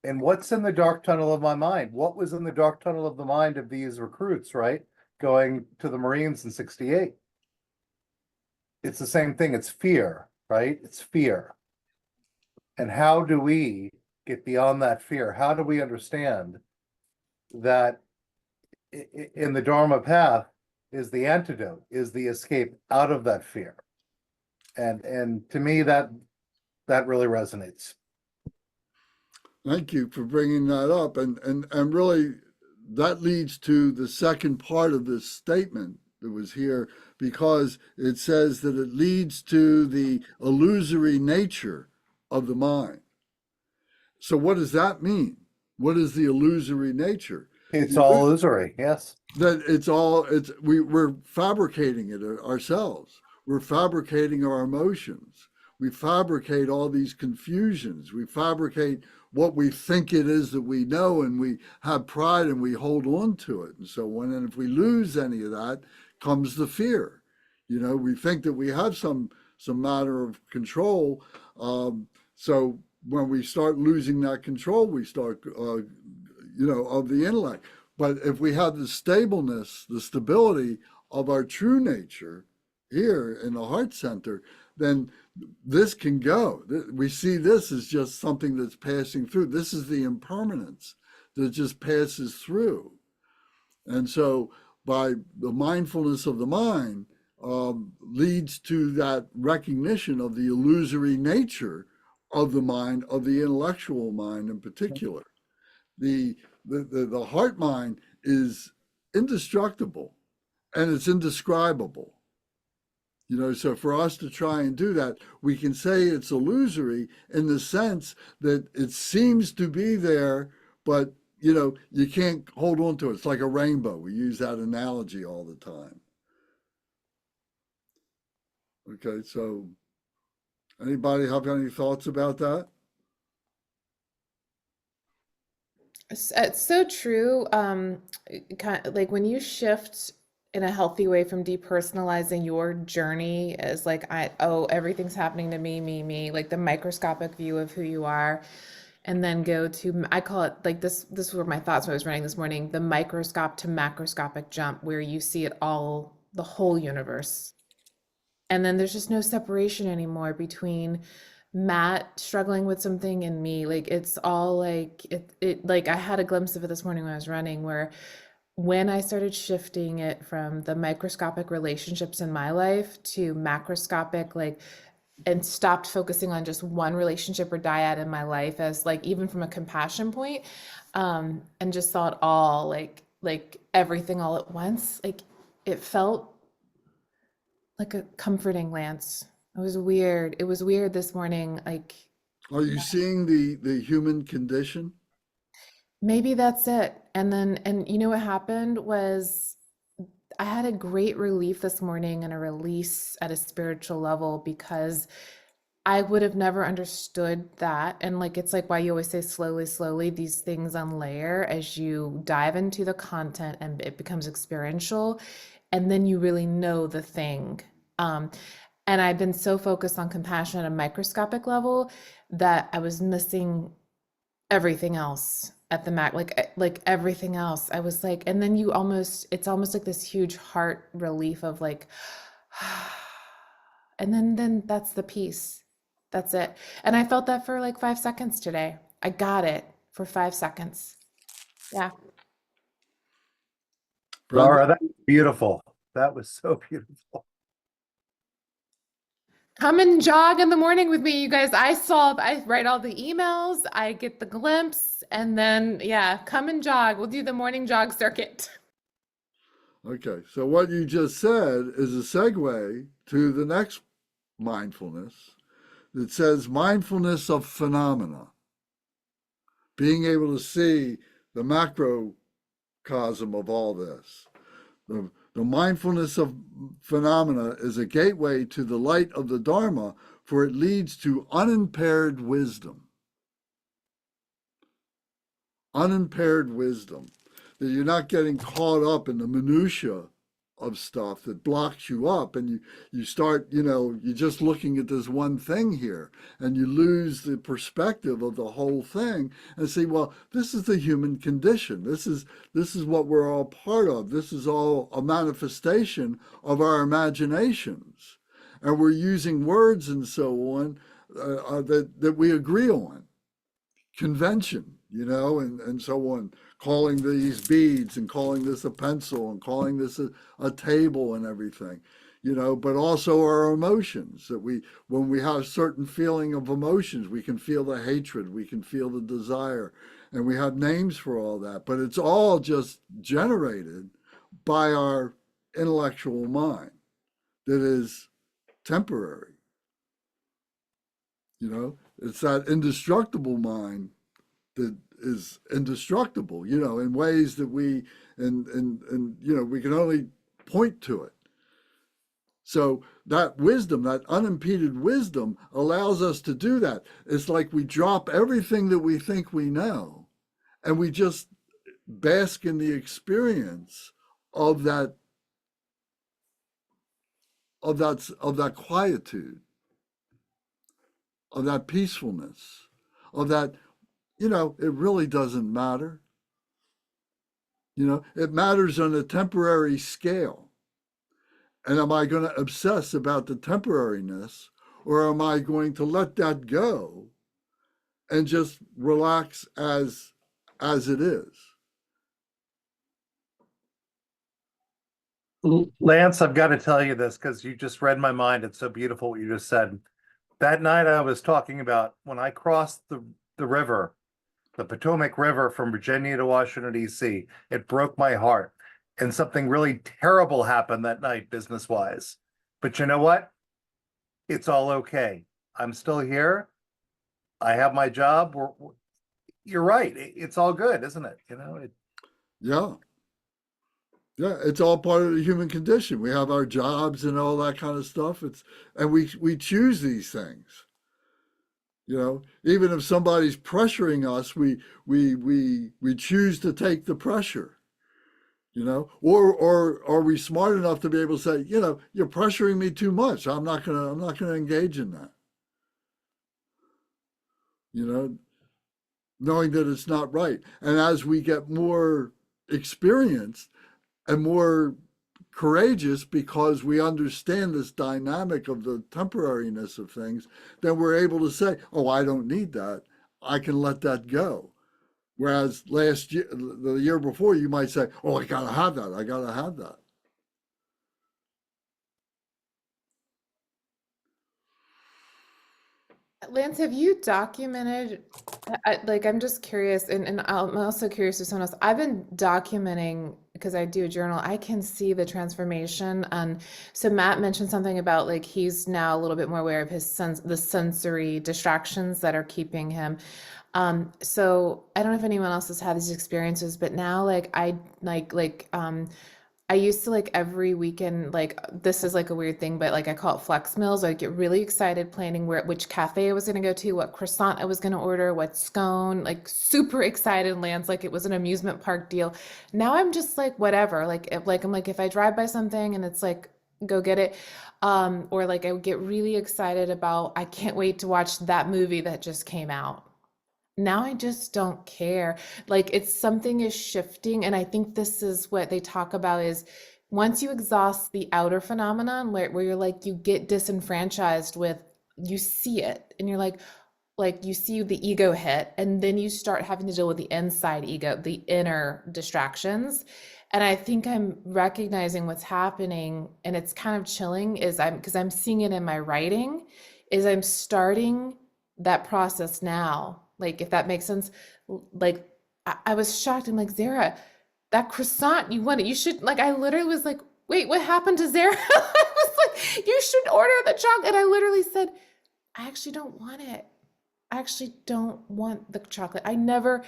And what's in the dark tunnel of my mind? What was in the dark tunnel of the mind of these recruits, right? Going to the Marines in 68. It's the same thing. It's fear, right? It's fear. And how do we get beyond that fear? How do we understand that in the Dharma path is the antidote, is the escape out of that fear? And to me, that really resonates. Thank you for bringing that up. And really, that leads to the second part of this statement that was here, because it says that it leads to the illusory nature of the mind. So what does that mean? What is the illusory nature? It's all illusory, yes. That we're fabricating it ourselves. We're fabricating our emotions. We fabricate all these confusions. We fabricate what we think it is that we know, and we have pride and we hold on to it. And so and if we lose any of that, comes the fear. We think that we have some matter of control. So when we start losing that control, we start, of the intellect. But if we have the stableness, the stability of our true nature here in the heart center, then this can go. We see this as just something that's passing through. This is the impermanence that just passes through. And so by the mindfulness of the mind leads to that recognition of the illusory nature of the mind, of the intellectual mind in particular. The heart mind is indestructible and it's indescribable. You know, so for us to try and do that, we can say it's illusory in the sense that it seems to be there, but, you know, you can't hold on to it. It's like a rainbow. We use that analogy all the time. Okay, so anybody have any thoughts about that? It's so true. Kind of like when you shift in a healthy way from depersonalizing your journey as like, oh, everything's happening to me, like the microscopic view of who you are, and then go to, I call it like this were my thoughts when I was running this morning, the microscope to macroscopic jump, where you see it all, the whole universe. And then there's just no separation anymore between Matt struggling with something and me. Like it's all like it like I had a glimpse of it this morning when I was running, where when I started shifting it from the microscopic relationships in my life to macroscopic, like, and stopped focusing on just one relationship or dyad in my life as like, even from a compassion point, and just saw it all like everything all at once, like it felt like a comforting, Lance. It was weird. It was weird this morning. Like, Are you seeing the human condition? maybe that's it. And then, and you know what happened was I had a great relief this morning and a release at a spiritual level, because I would have never understood that. And like, it's like why you always say slowly, slowly, these things unlayer as you dive into the content and it becomes experiential. And then you really know the thing. And I've been so focused on compassion at a microscopic level that I was missing everything else at the like everything else. I was like, and then it's almost like this huge heart relief of like, and then that's the peace. That's it. And I felt that for like 5 seconds today. I got it for 5 seconds. Yeah. Laura, that was beautiful. That was so beautiful. Come and jog in the morning with me, you guys. I write all the emails, I get the glimpse, and then, yeah, come and jog. We'll do the morning jog circuit. Okay, so what you just said is a segue to the next mindfulness that says mindfulness of phenomena, being able to see the macrocosm of all this. The mindfulness of phenomena is a gateway to the light of the Dharma, for it leads to unimpaired wisdom. Unimpaired wisdom. That you're not getting caught up in the minutia of stuff that blocks you up, and you start, you're just looking at this one thing here, and you lose the perspective of the whole thing and say, well, this is the human condition. This is what we're all part of. This is all a manifestation of our imaginations, and we're using words and so on that we agree on, convention, and so on, calling these beads and calling this a pencil and calling this a table and everything, but also our emotions, that when we have certain feeling of emotions, we can feel the hatred, we can feel the desire, and we have names for all that, but it's all just generated by our intellectual mind that is temporary. It's that indestructible mind that is indestructible, in ways that we can only point to it. So that wisdom, that unimpeded wisdom, allows us to do that. It's like we drop everything that we think we know, and we just bask in the experience of that quietude, of that peacefulness, of that. It really doesn't matter. It matters on a temporary scale. And am I going to obsess about the temporariness, or am I going to let that go and just relax as it is? Lance, I've got to tell you this because you just read my mind. It's so beautiful what you just said. That night I was talking about when I crossed the river, the Potomac River from Virginia to Washington, D.C., it broke my heart. And something really terrible happened that night, business-wise. But you know what? It's all okay. I'm still here. I have my job. You're right. It's all good, isn't it? You know, Yeah. Yeah, it's all part of the human condition. We have our jobs and all that kind of stuff. And we choose these things. You know, even if somebody's pressuring us, we choose to take the pressure. You know, or are we smart enough to be able to say, you know, you're pressuring me too much. I'm not gonna engage in that. You know, knowing that it's not right. And as we get more experienced and more courageous because we understand this dynamic of the temporariness of things, then we're able to say, oh, I don't need that. I can let that go. Whereas last year, the year before, you might say, oh, I gotta have that. I gotta have that. Lance, have you documented, like, I'm just curious, and I'm also curious if someone else, I've been documenting, because I do a journal, I can see the transformation. And so Matt mentioned something about like, he's now a little bit more aware of the sensory distractions that are keeping him. So I don't know if anyone else has had these experiences, but now I used to like every weekend, like this is like a weird thing, but like I call it flex meals. I get really excited planning which cafe I was going to go to, what croissant I was going to order, what scone, like super excited, Lance, like it was an amusement park deal. Now I'm just like, whatever, I'm like, if I drive by something and it's like, go get it. Or like I would get really excited about, I can't wait to watch that movie that just came out. Now I just don't care. Like it's something is shifting. And I think this is what they talk about is once you exhaust the outer phenomenon where you're like, you get disenfranchised with, you see it and you're like you see the ego hit, and then you start having to deal with the inside ego, the inner distractions. And I think I'm recognizing what's happening, and it's kind of chilling because I'm seeing it in my writing, is I'm starting that process now. Like, if that makes sense, like I was shocked. I'm like, Zara, that croissant you wanted, you should, like, I literally was like, wait, what happened to Zara? I was like, you should order the chocolate. And I literally said, I actually don't want it. I actually don't want the chocolate. I never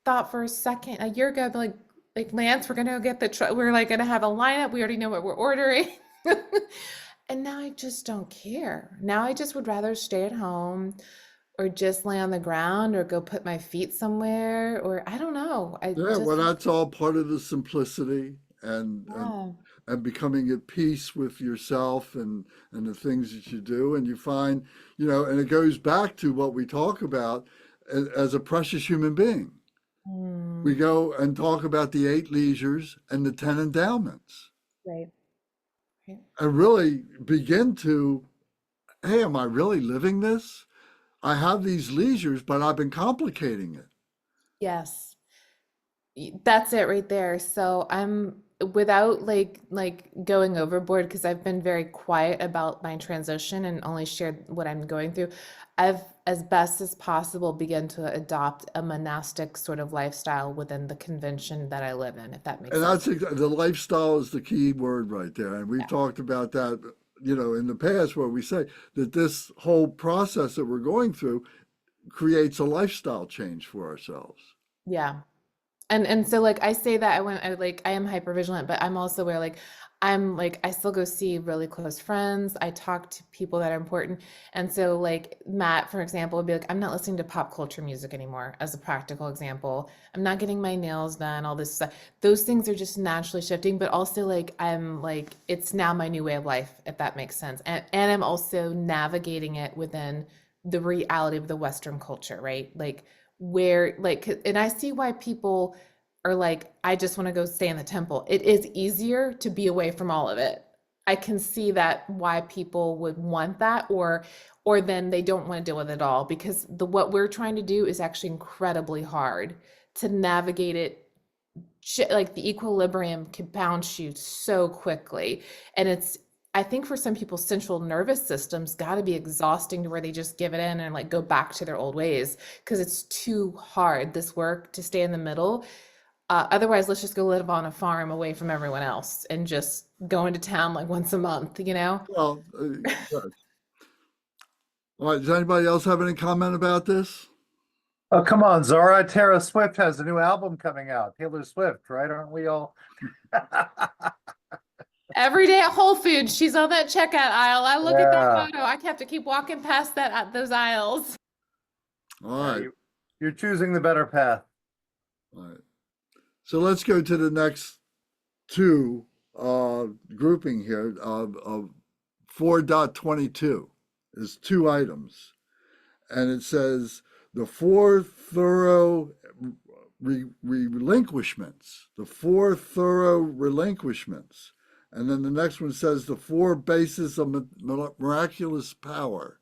thought for a second, a year ago, I'd be like Lance, we're gonna go get we're like gonna have a lineup. We already know what we're ordering. And now I just don't care. Now I just would rather stay at home or just lay on the ground or go put my feet somewhere, or I don't know. Yeah, well, that's all part of the simplicity and Yeah. and becoming at peace with yourself and the things that you do. And you find, you know, and it goes back to what we talk about as a precious human being. We go and talk about the 8 leisures and the 10 endowments. Right. And really begin to, hey, am I really living this? I have these leisures, but I've been complicating it. Yes. That's it right there. So I'm without like going overboard, because I've been very quiet about my transition and only shared what I'm going through. I've, as best as possible, begun to adopt a monastic sort of lifestyle within the convention that I live in, if that makes And sense. that's the lifestyle is the key word right there. And we've talked about that, you know, in the past, where we say that this whole process that we're going through creates a lifestyle change for ourselves. Yeah. And so like I say that I am hyper vigilant, but I'm also where like I'm like I still go see really close friends. I talk to people that are important. And so like Matt, for example, would be like, I'm not listening to pop culture music anymore, as a practical example. I'm not getting my nails done, all this stuff. Those things are just naturally shifting, but also like I'm like it's now my new way of life, if that makes sense. And I'm also navigating it within the reality of the Western culture, right? Like where like, and I see why people are like, I just want to go stay in the temple. It is easier to be away from all of it. I can see that why people would want that, or then they don't want to deal with it at all, because what we're trying to do is actually incredibly hard to navigate it. Like the equilibrium can bounce you so quickly, and I think for some people, central nervous system's got to be exhausting to where they just give it in and like go back to their old ways because it's too hard, this work, to stay in the middle. Otherwise, let's just go live on a farm away from everyone else and just go into town like once a month, you know? Well, yes. All right, does anybody else have any comment about this? Oh, come on, Zora. Taylor Swift has a new album coming out. Taylor Swift, right? Aren't we all? Every day at Whole Foods, she's on that checkout aisle. I look at that Yeah. photo. I have to keep walking past those aisles. All Yeah, right, you're choosing the better path. all right. So let's go to the next two grouping here of 4.22 is 2 items. And it says the 4 thorough relinquishments, the 4 thorough relinquishments. And then the next one says the 4 bases of miraculous power.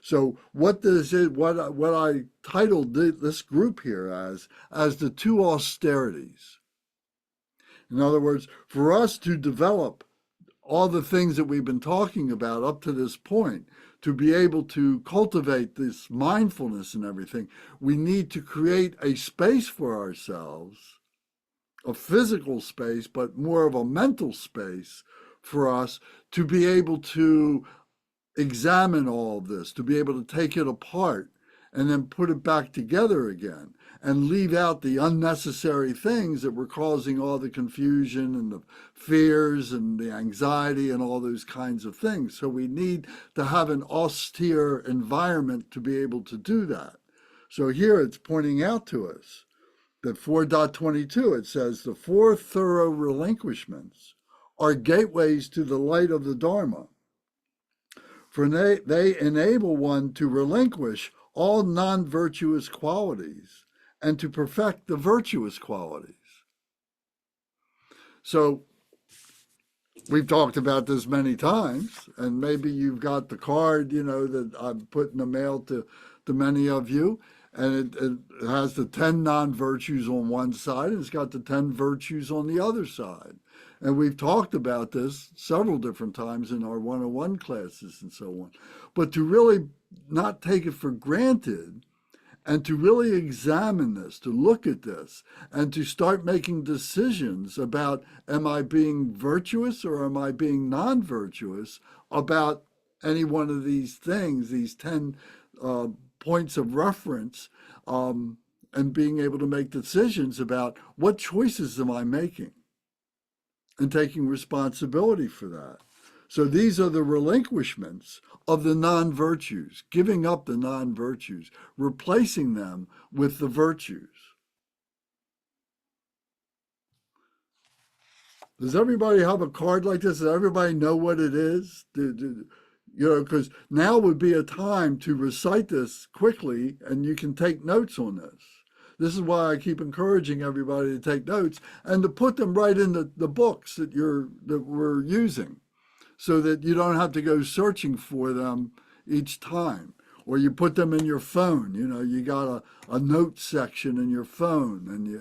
So what this is, what I titled this group here as the 2 austerities. In other words, for us to develop all the things that we've been talking about up to this point, to be able to cultivate this mindfulness and everything, we need to create a space for ourselves, a physical space, but more of a mental space for us to be able to examine all of this, to be able to take it apart and then put it back together again and leave out the unnecessary things that were causing all the confusion and the fears and the anxiety and all those kinds of things. So we need to have an austere environment to be able to do that. So here it's pointing out to us that 4.22, it says the 4 thorough relinquishments are gateways to the light of the Dharma. For they enable one to relinquish all non-virtuous qualities and to perfect the virtuous qualities. So we've talked about this many times, and maybe you've got the card, that I've put in the mail to many of you, and it has the 10 non-virtues on one side, and it's got the 10 virtues on the other side. And we've talked about this several different times in our one-on-one classes and so on. But to really not take it for granted and to really examine this, to look at this, and to start making decisions about, am I being virtuous or am I being non-virtuous about any one of these things, these 10 points of reference, and being able to make decisions about what choices am I making and taking responsibility for that. So these are the relinquishments of the non-virtues, giving up the non-virtues, replacing them with the virtues. Does everybody have a card like this? Does everybody know what it is? Because now would be a time to recite this quickly, and you can take notes on this. This is why I keep encouraging everybody to take notes and to put them right in the books that we're using, so that you don't have to go searching for them each time. Or you put them in your phone. You got a note section in your phone, and you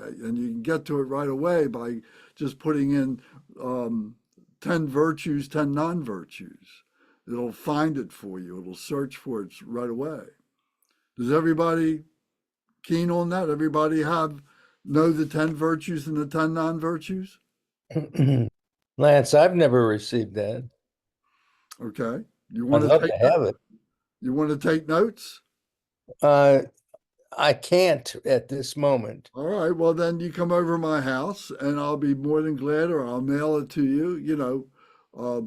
can get to it right away by just putting in 10 virtues, 10 non-virtues. It'll find it for you. It'll search for it right away. Does everybody keen on that? Everybody know the 10 virtues and the 10 non-virtues? Lance, I've never received that. Okay. I'd love to have it. You want to take notes? I can't at this moment. All right. Well, then you come over to my house and I'll be more than glad, or I'll mail it to you.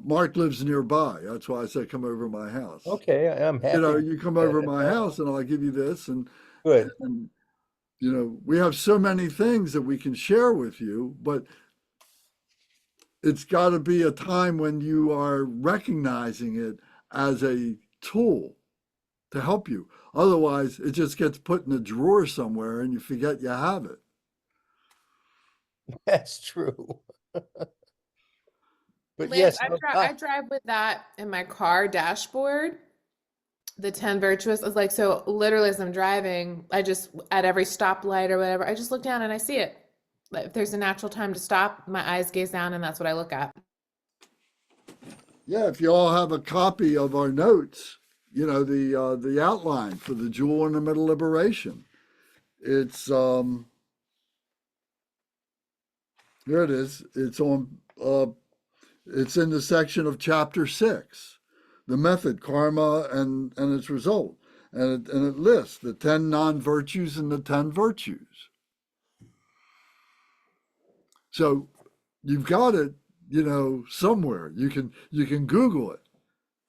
Mark lives nearby. That's why I said come over to my house. Okay, I'm happy. You come over to my house and I'll give you this. Good. And, we have so many things that we can share with you, but it's got to be a time when you are recognizing it as a tool to help you. Otherwise, it just gets put in a drawer somewhere and you forget you have it. That's true. But Lance, yes, I drive with that in my car dashboard. The 10 virtuous is like, so literally as I'm driving, I just, at every stoplight or whatever, I just look down and I see it. Like, if there's a natural time to stop, my eyes gaze down and that's what I look at. Yeah, if you all have a copy of our notes, you know, the outline for the jewel in the middle liberation. It's here it is. It's on it's in the section of chapter 6, the method, karma and its result. And it lists the 10 non-virtues and the 10 virtues. So you've got it, you know, somewhere. You can Google it.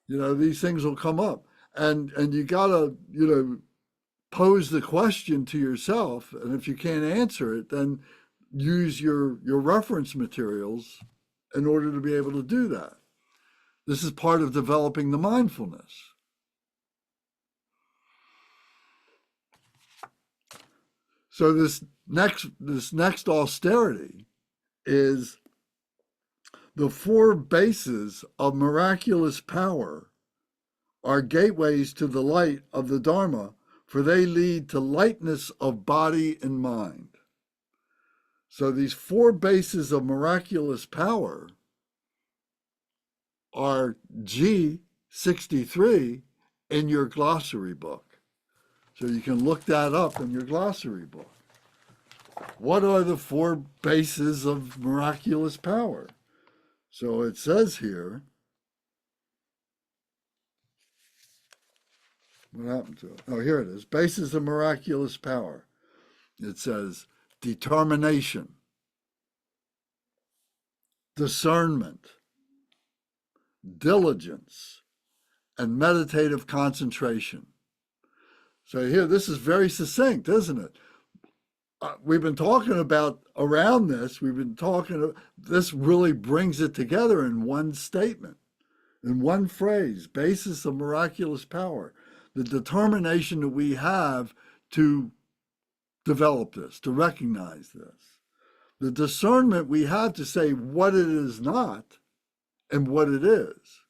You know, these things will come up. And you gotta, you know, pose the question to yourself. And if you can't answer it, then use your reference materials in order to be able to do that. This is part of developing the mindfulness. So this next austerity is the 4 bases of miraculous power are gateways to the light of the Dharma, for they lead to lightness of body and mind. So these 4 bases of miraculous power are G63 in your glossary book. So you can look that up in your glossary book. What are the 4 bases of miraculous power? So it says here, what happened to it? Oh, here it is. Bases of miraculous power. It says determination, discernment, diligence, and meditative concentration. So here, this is very succinct, isn't it? We've been talking about around this, this really brings it together in one statement, in one phrase, basis of miraculous power. The determination that we have to develop this, to recognize this. The discernment we have to say what it is not and what it is.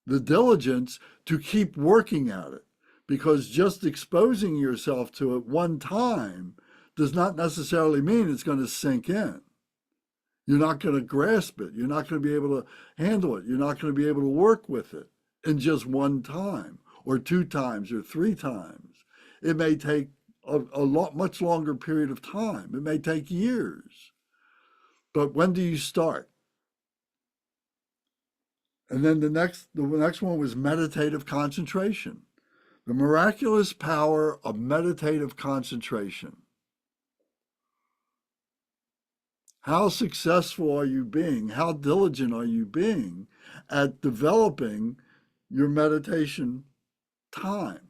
The diligence to keep working at it, because just exposing yourself to it one time does not necessarily mean it's going to sink in. You're not going to grasp it. You're not going to be able to handle it. You're not going to be able to work with it in just one time or 2 times or 3 times. It may take much longer period of time. It may take years. But when do you start? And then the next one was meditative concentration. The miraculous power of meditative concentration. How successful are you being? How diligent are you being at developing your meditation time,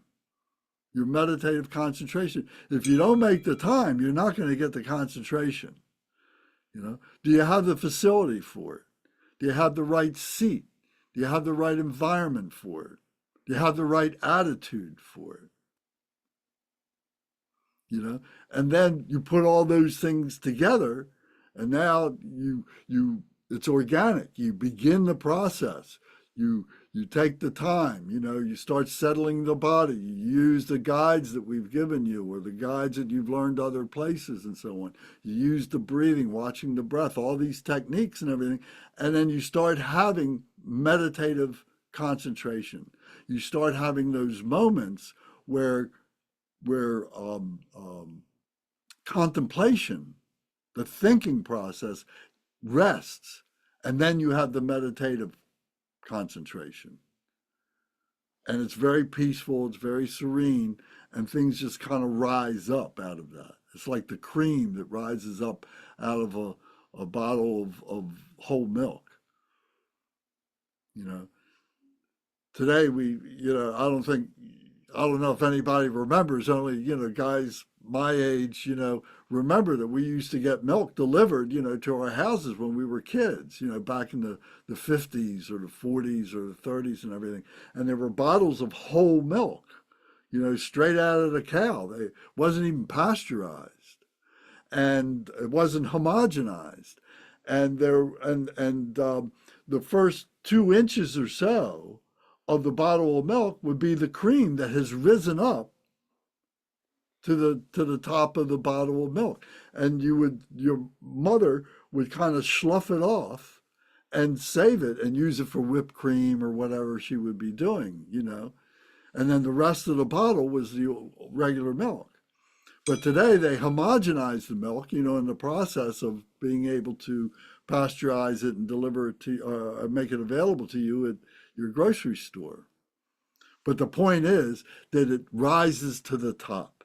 your meditative concentration? If you don't make the time, you're not going to get the concentration. You know, do you have the facility for it? Do you have the right seat? Do you have the right environment for it? Do you have the right attitude for it? You know, and then you put all those things together, and now it's organic. You begin the process. You take the time, you know, you start settling the body. You use the guides that we've given you or the guides that you've learned other places and so on. You use the breathing, watching the breath, all these techniques and everything. And then you start having meditative concentration. You start having those moments where contemplation, the thinking process, rests, and then you have the meditative concentration. And it's very peaceful, it's very serene, and things just kind of rise up out of that. It's like the cream that rises up out of a bottle of whole milk. You know, today I don't know if anybody remembers, only, you know, guys my age, you know, remember that we used to get milk delivered, you know, to our houses when we were kids, you know, back in the 50s or the 40s or the 30s and everything. And there were bottles of whole milk, you know, straight out of the cow. It wasn't even pasteurized and it wasn't homogenized. and the first 2 inches or so of the bottle of milk would be the cream that has risen up to the top of the bottle of milk, and your mother would kind of slough it off and save it and use it for whipped cream or whatever she would be doing, and then the rest of the bottle was the regular milk. But today they homogenize the milk, in the process of being able to pasteurize it and deliver it to, make it available to you at your grocery store. But the point is that it rises to the top.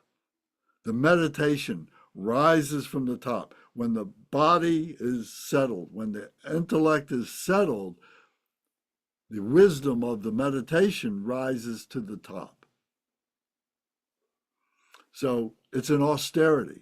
The meditation rises from the top. When the body is settled, when the intellect is settled, the wisdom of the meditation rises to the top. So it's an austerity.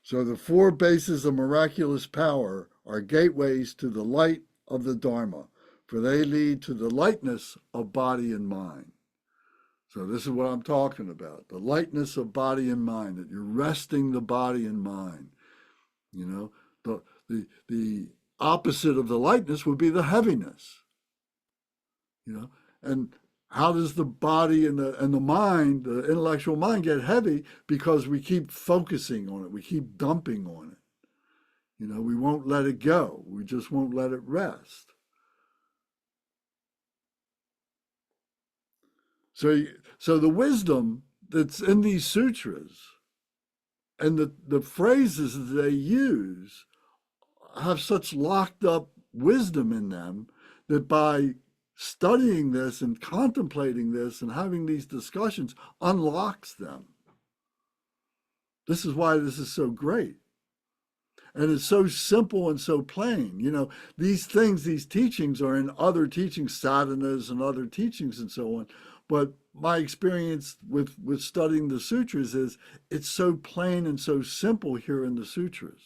So the 4 bases of miraculous power are gateways to the light of the Dharma, for they lead to the lightness of body and mind. So this is what I'm talking about, the lightness of body and mind, that you're resting the body and mind. The opposite of the lightness would be the heaviness. And how does the body and the mind, the intellectual mind, get heavy? Because we keep focusing on it, we keep dumping on it. We won't let it go. We just won't let it rest. So the wisdom that's in these sutras and the phrases that they use have such locked up wisdom in them that by studying this and contemplating this and having these discussions unlocks them. This is why this is so great. And it's so simple and so plain. These things, these teachings are in other teachings, sadhanas and other teachings and so on. But my experience with studying the sutras is it's so plain and so simple here in the sutras.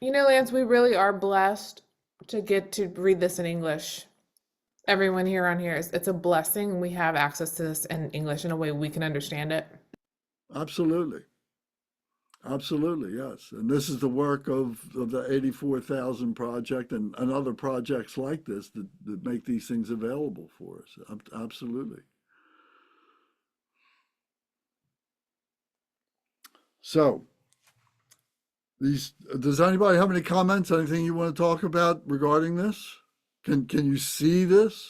Lance, we really are blessed to get to read this in English. Everyone here on here, it's a blessing. We have access to this in English in a way we can understand it. Absolutely. Absolutely, yes. And this is the work of the 84,000 Project and other projects like this that make these things available for us. Absolutely. So, does anybody have any comments, anything you want to talk about regarding this? Can you see this?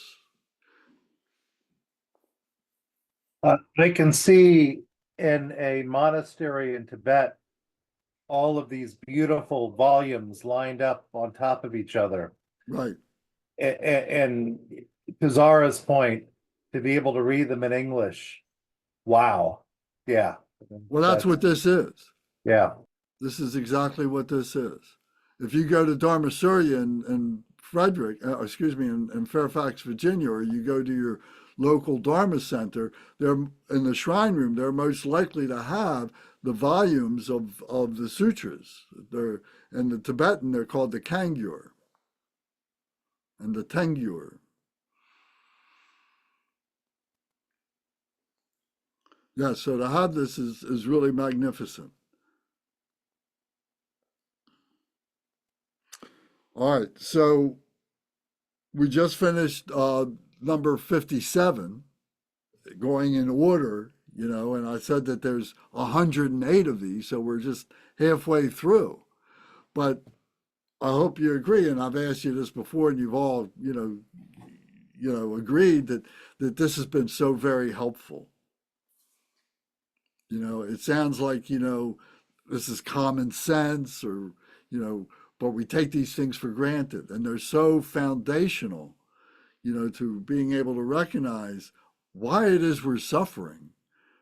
They can see in a monastery in Tibet all of these beautiful volumes lined up on top of each other. Right. And to Zara's point, to be able to read them in English, wow. Yeah. Well, that's what this is. Yeah. This is exactly what this is. If you go to Dharma Surya in Fairfax, Virginia, or you go to your local Dharma center, they're in the shrine room, they're most likely to have the volumes of the sutras. They're in the Tibetan, they're called the Kangyur and the Tengyur. Yeah, so to have this is really magnificent. All right, so we just finished number 57, going in order, and I said that there's 108 of these, so we're just halfway through. But I hope you agree, and I've asked you this before, and you've all, agreed that this has been so very helpful. It sounds like, this is common sense or, but we take these things for granted, and they're so foundational, to being able to recognize why it is we're suffering,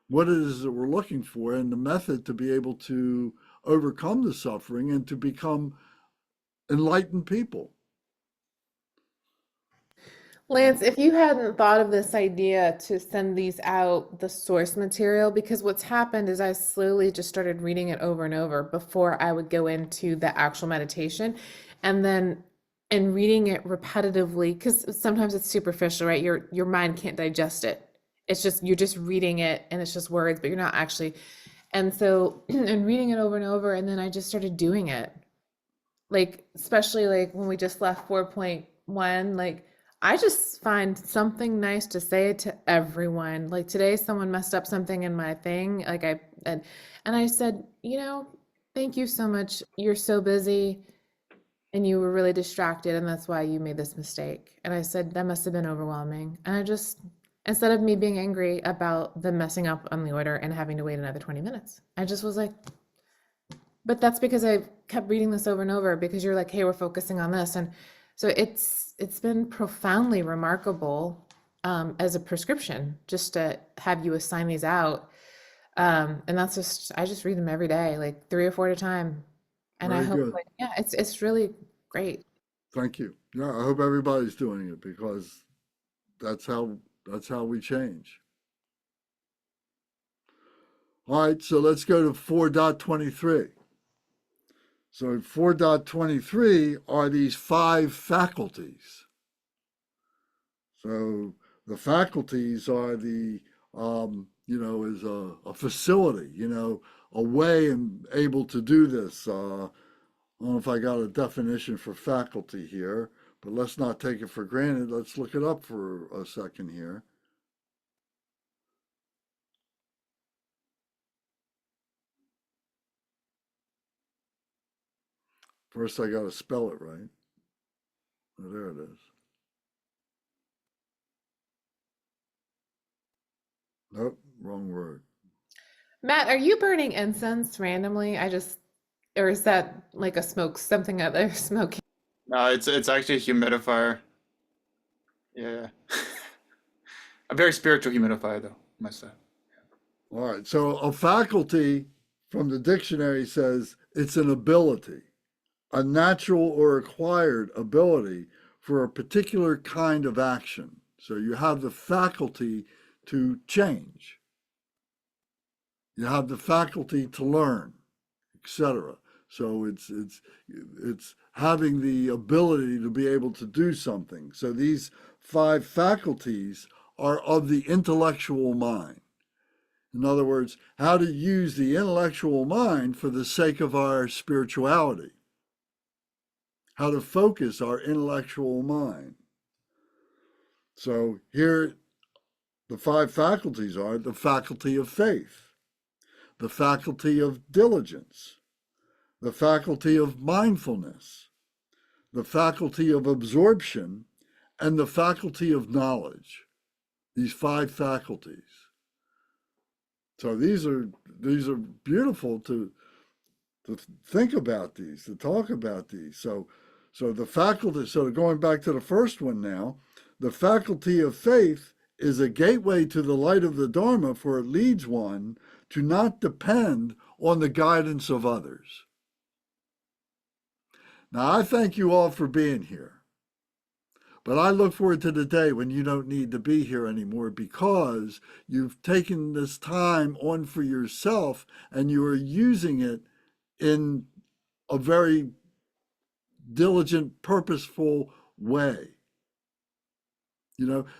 what it is that we're looking for, and the method to be able to overcome the suffering and to become enlightened people. Lance, if you hadn't thought of this idea to send these out, the source material, because what's happened is I slowly just started reading it over and over before I would go into the actual meditation, and then reading it repetitively, because sometimes it's superficial, right? Your mind can't digest it it's just, you're just reading it and it's just words, but you're not actually. And so, and reading it over and over, and then I just started doing it. Like, especially like when we just left 4.1, like I just find something nice to say to everyone. Like today, someone messed up something in my thing. Like and I said, thank you so much. You're so busy and you were really distracted, and that's why you made this mistake. And I said, that must have been overwhelming. And I just, instead of me being angry about them messing up on the order and having to wait another 20 minutes, I just was like, but that's because I kept reading this over and over, because you're like, hey, we're focusing on this. And so it's been profoundly remarkable as a prescription, just to have you assign these out. And that's just, I just read them every day, like 3 or 4 at a time. And I Very hope, good. like, yeah, it's really great. Thank you. Yeah, I hope everybody's doing it, because that's how we change. All right, so let's go to 4.23. So 4.23 are these 5 faculties. So the faculties are the, is a facility, a way and able to do this. I don't know if I got a definition for faculty here, but let's not take it for granted. Let's look it up for a second here. First, I got to spell it right. Oh, there it is. Nope, wrong word. Matt, are you burning incense randomly? Or is that like a something other smoking? No, it's actually a humidifier. Yeah. A very spiritual humidifier, though, I must say. All right, so a faculty from the dictionary says it's an ability, a natural or acquired ability for a particular kind of action. So you have the faculty to change. You have the faculty to learn, etc. So it's having the ability to be able to do something. So these 5 faculties are of the intellectual mind. In other words, how to use the intellectual mind for the sake of our spirituality. How to focus our intellectual mind. So here, the 5 faculties are the faculty of faith, the faculty of diligence, the faculty of mindfulness, the faculty of absorption, and the faculty of knowledge. These 5 faculties. So these are beautiful to think about these, to talk about these. So the faculty, so going back to the first one now, the faculty of faith is a gateway to the light of the Dharma, for it leads one to not depend on the guidance of others. Now, I thank you all for being here, but I look forward to the day when you don't need to be here anymore, because you've taken this time on for yourself and you are using it in a very diligent, purposeful way.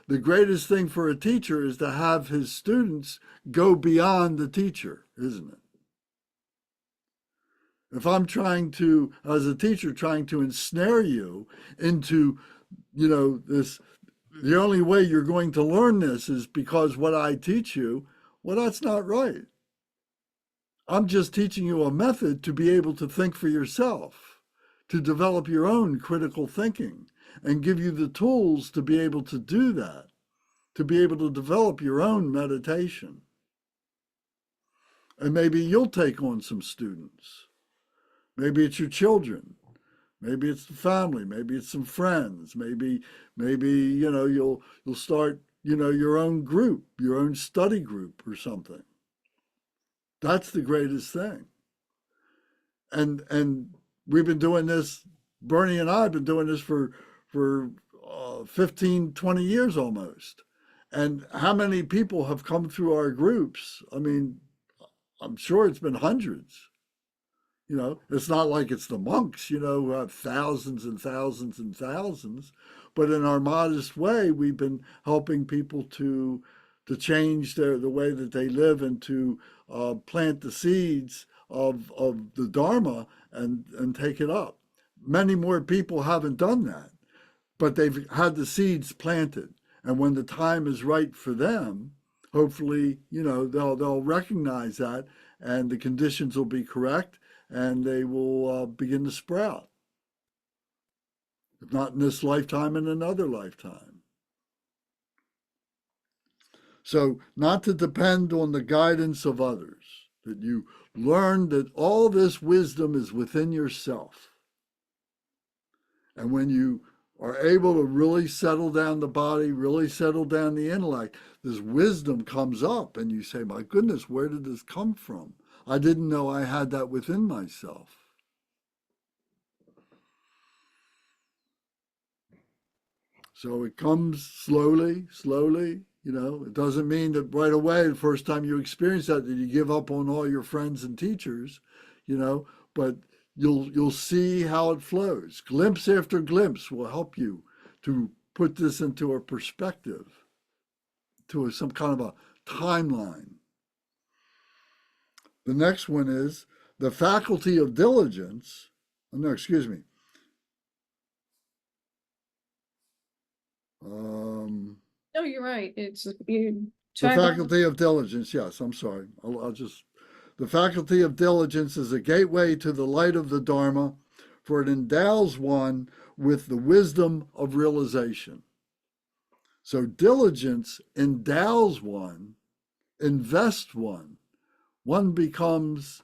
The greatest thing for a teacher is to have his students go beyond the teacher, isn't it? If I'm as a teacher, trying to ensnare you into, this, the only way you're going to learn this is because what I teach you, well, that's not right. I'm just teaching you a method to be able to think for yourself, to develop your own critical thinking, and give you the tools to be able to do that, to be able to develop your own meditation. And maybe you'll take on some students. Maybe it's your children. Maybe it's the family. Maybe it's some friends. Maybe you'll start your own group, your own study group or something. That's the greatest thing. And we've been doing this. Bernie and I have been doing this for 15, 20 years almost. And how many people have come through our groups? I mean, I'm sure it's been hundreds. It's not like it's the monks, who have thousands and thousands and thousands. But in our modest way, we've been helping people to to change the way that they live and to plant the seeds of the Dharma and take it up. Many more people haven't done that, but they've had the seeds planted. And when the time is right for them, hopefully, they'll recognize that and the conditions will be correct and they will begin to sprout. If not in this lifetime, in another lifetime. So not to depend on the guidance of others, that you learn that all this wisdom is within yourself. And when you are able to really settle down the body, really settle down the intellect, this wisdom comes up and you say, my goodness, where did this come from? I didn't know I had that within myself. So it comes slowly, slowly. It doesn't mean that right away, the first time you experience that you give up on all your friends and teachers, but you'll see how it flows. Glimpse after glimpse will help you to put this into a perspective, to some kind of a timeline. The next one is the faculty of diligence. No, excuse me. No, you're right. It's The faculty of diligence, yes, I'm sorry. The faculty of diligence is a gateway to the light of the Dharma, for it endows one with the wisdom of realization. So diligence endows one, invests one. One becomes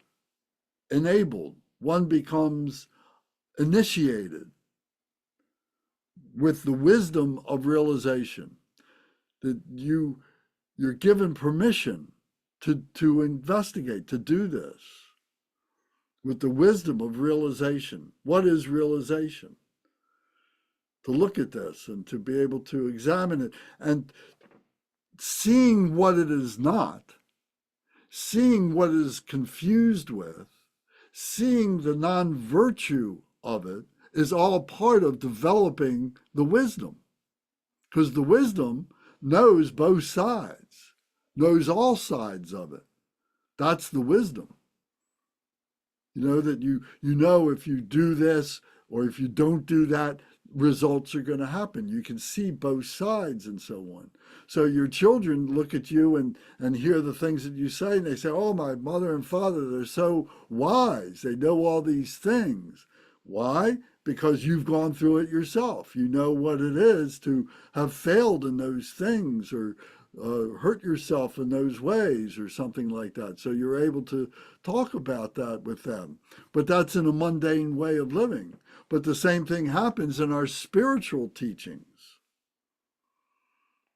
enabled, one becomes initiated with the wisdom of realization. That you're given permission to investigate, to do this with the wisdom of realization. What is realization? To look at this and to be able to examine it and seeing what it is not, seeing what it is confused with, seeing the non-virtue of it is all part of developing the wisdom. Because the wisdom knows both sides, knows all sides of it. That's the wisdom. That you know if you do this or if you don't do that, results are going to happen. You can see both sides and so on. So your children look at you and hear the things that you say, and they say, oh, my mother and father, they're so wise. They know all these things. Why? Because you've gone through it yourself. You know what it is to have failed in those things or hurt yourself in those ways or something like that. So you're able to talk about that with them. But that's in a mundane way of living. But the same thing happens in our spiritual teachings.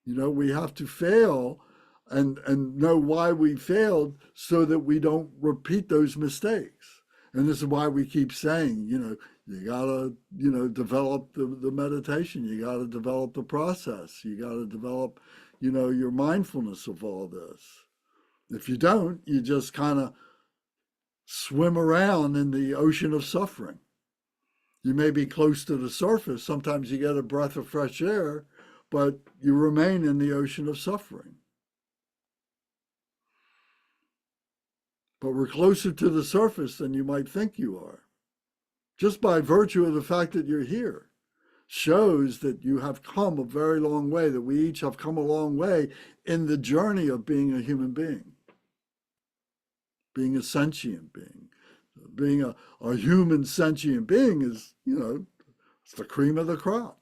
We have to fail and know why we failed so that we don't repeat those mistakes. And this is why we keep saying, you gotta, develop the meditation. You gotta develop the process. You gotta develop, your mindfulness of all this. If you don't, you just kind of swim around in the ocean of suffering. You may be close to the surface. Sometimes you get a breath of fresh air, but you remain in the ocean of suffering. But we're closer to the surface than you might think you are. Just by virtue of the fact that you're here shows that you have come a very long way, that we each have come a long way in the journey of being a human being, being a sentient being. Being a human sentient being is, it's the cream of the crop.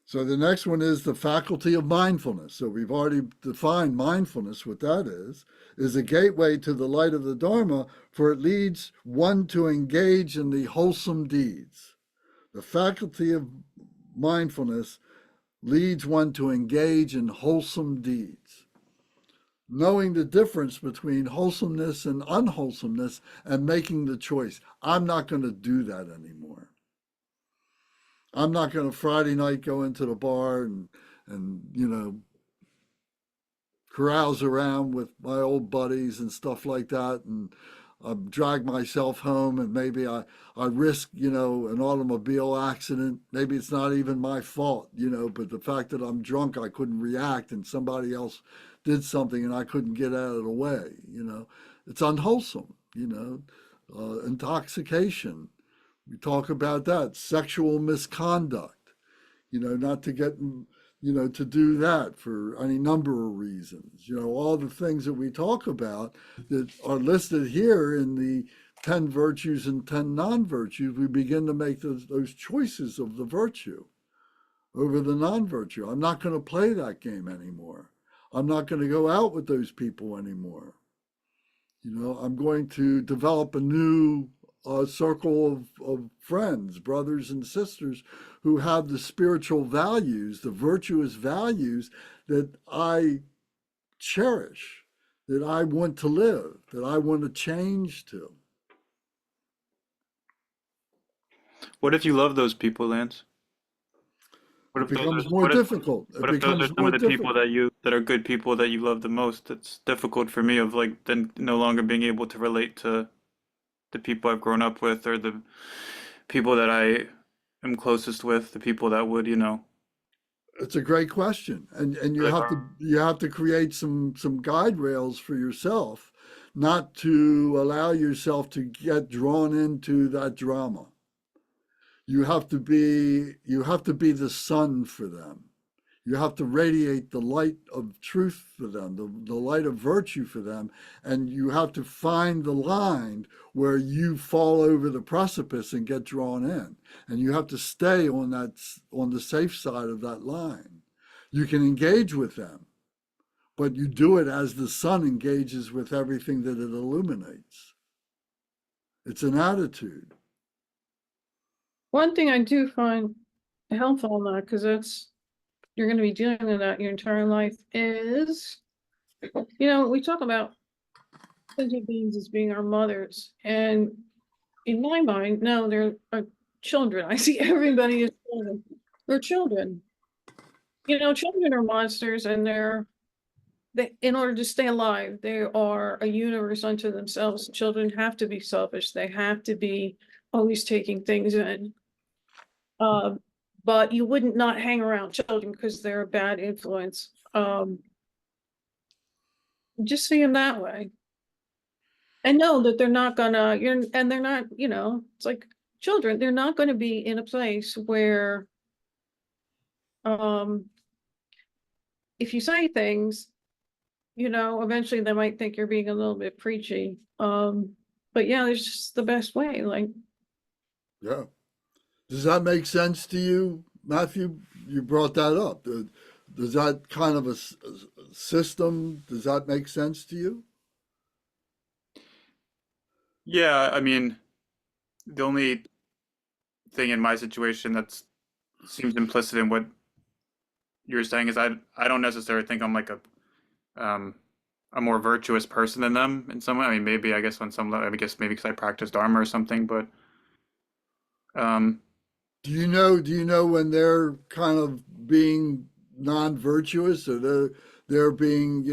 So the next one is the faculty of mindfulness. So we've already defined mindfulness. What that is a gateway to the light of the Dharma, for it leads one to engage in the wholesome deeds. The faculty of mindfulness leads one to engage in wholesome deeds. Knowing the difference between wholesomeness and unwholesomeness and making the choice. I'm not going to do that anymore. I'm not going to Friday night go into the bar and carouse around with my old buddies and stuff like that and drag myself home and maybe I risk, an automobile accident. Maybe it's not even my fault, but the fact that I'm drunk, I couldn't react and somebody else did something and I couldn't get out of the way, it's unwholesome, intoxication. We talk about that, sexual misconduct, not to get, to do that for any number of reasons. All the things that we talk about that are listed here in the 10 virtues and 10 non-virtues, we begin to make those choices of the virtue over the non-virtue. I'm not going to play that game anymore. I'm not going to go out with those people anymore. I'm going to develop a new circle of friends, brothers and sisters who have the spiritual values, the virtuous values that I cherish, that I want to live, that I want to change to. What if you love those people, Lance? It becomes more difficult. What if those are some of the people that are good people that you love the most? It's difficult for me of like then no longer being able to relate to the people I've grown up with or the people that I am closest with, the people that would, It's a great question, and you have to create some guide rails for yourself, not to allow yourself to get drawn into that drama. You have to be the sun for them. You have to radiate the light of truth for them, the light of virtue for them, and you have to find the line where you fall over the precipice and get drawn in. And you have to stay on the safe side of that line. You can engage with them, but you do it as the sun engages with everything that it illuminates. It's an attitude. One thing I do find helpful in that, because you're going to be dealing with that your entire life, is, we talk about sentient beings as being our mothers. And in my mind, no, they're children. I see everybody as children. They're children. Children are monsters, and in order to stay alive, they are a universe unto themselves. Children have to be selfish. They have to be always taking things in. But you wouldn't not hang around children because they're a bad influence. Just see them that way. And know that they're not gonna, they're not, it's like children, they're not gonna be in a place where, if you say things, eventually they might think you're being a little bit preachy. But yeah, it's just the best way, like. Yeah. Does that make sense to you, Matthew? You brought that up. Does that kind of a system, does that make sense to you? Yeah, I mean, the only thing in my situation that seems implicit in what you're saying is I don't necessarily think I'm like a more virtuous person than them in some way. I mean, maybe I guess on some level, maybe because I practice Dharma or something, but do you know when they're kind of being non-virtuous, or they're being,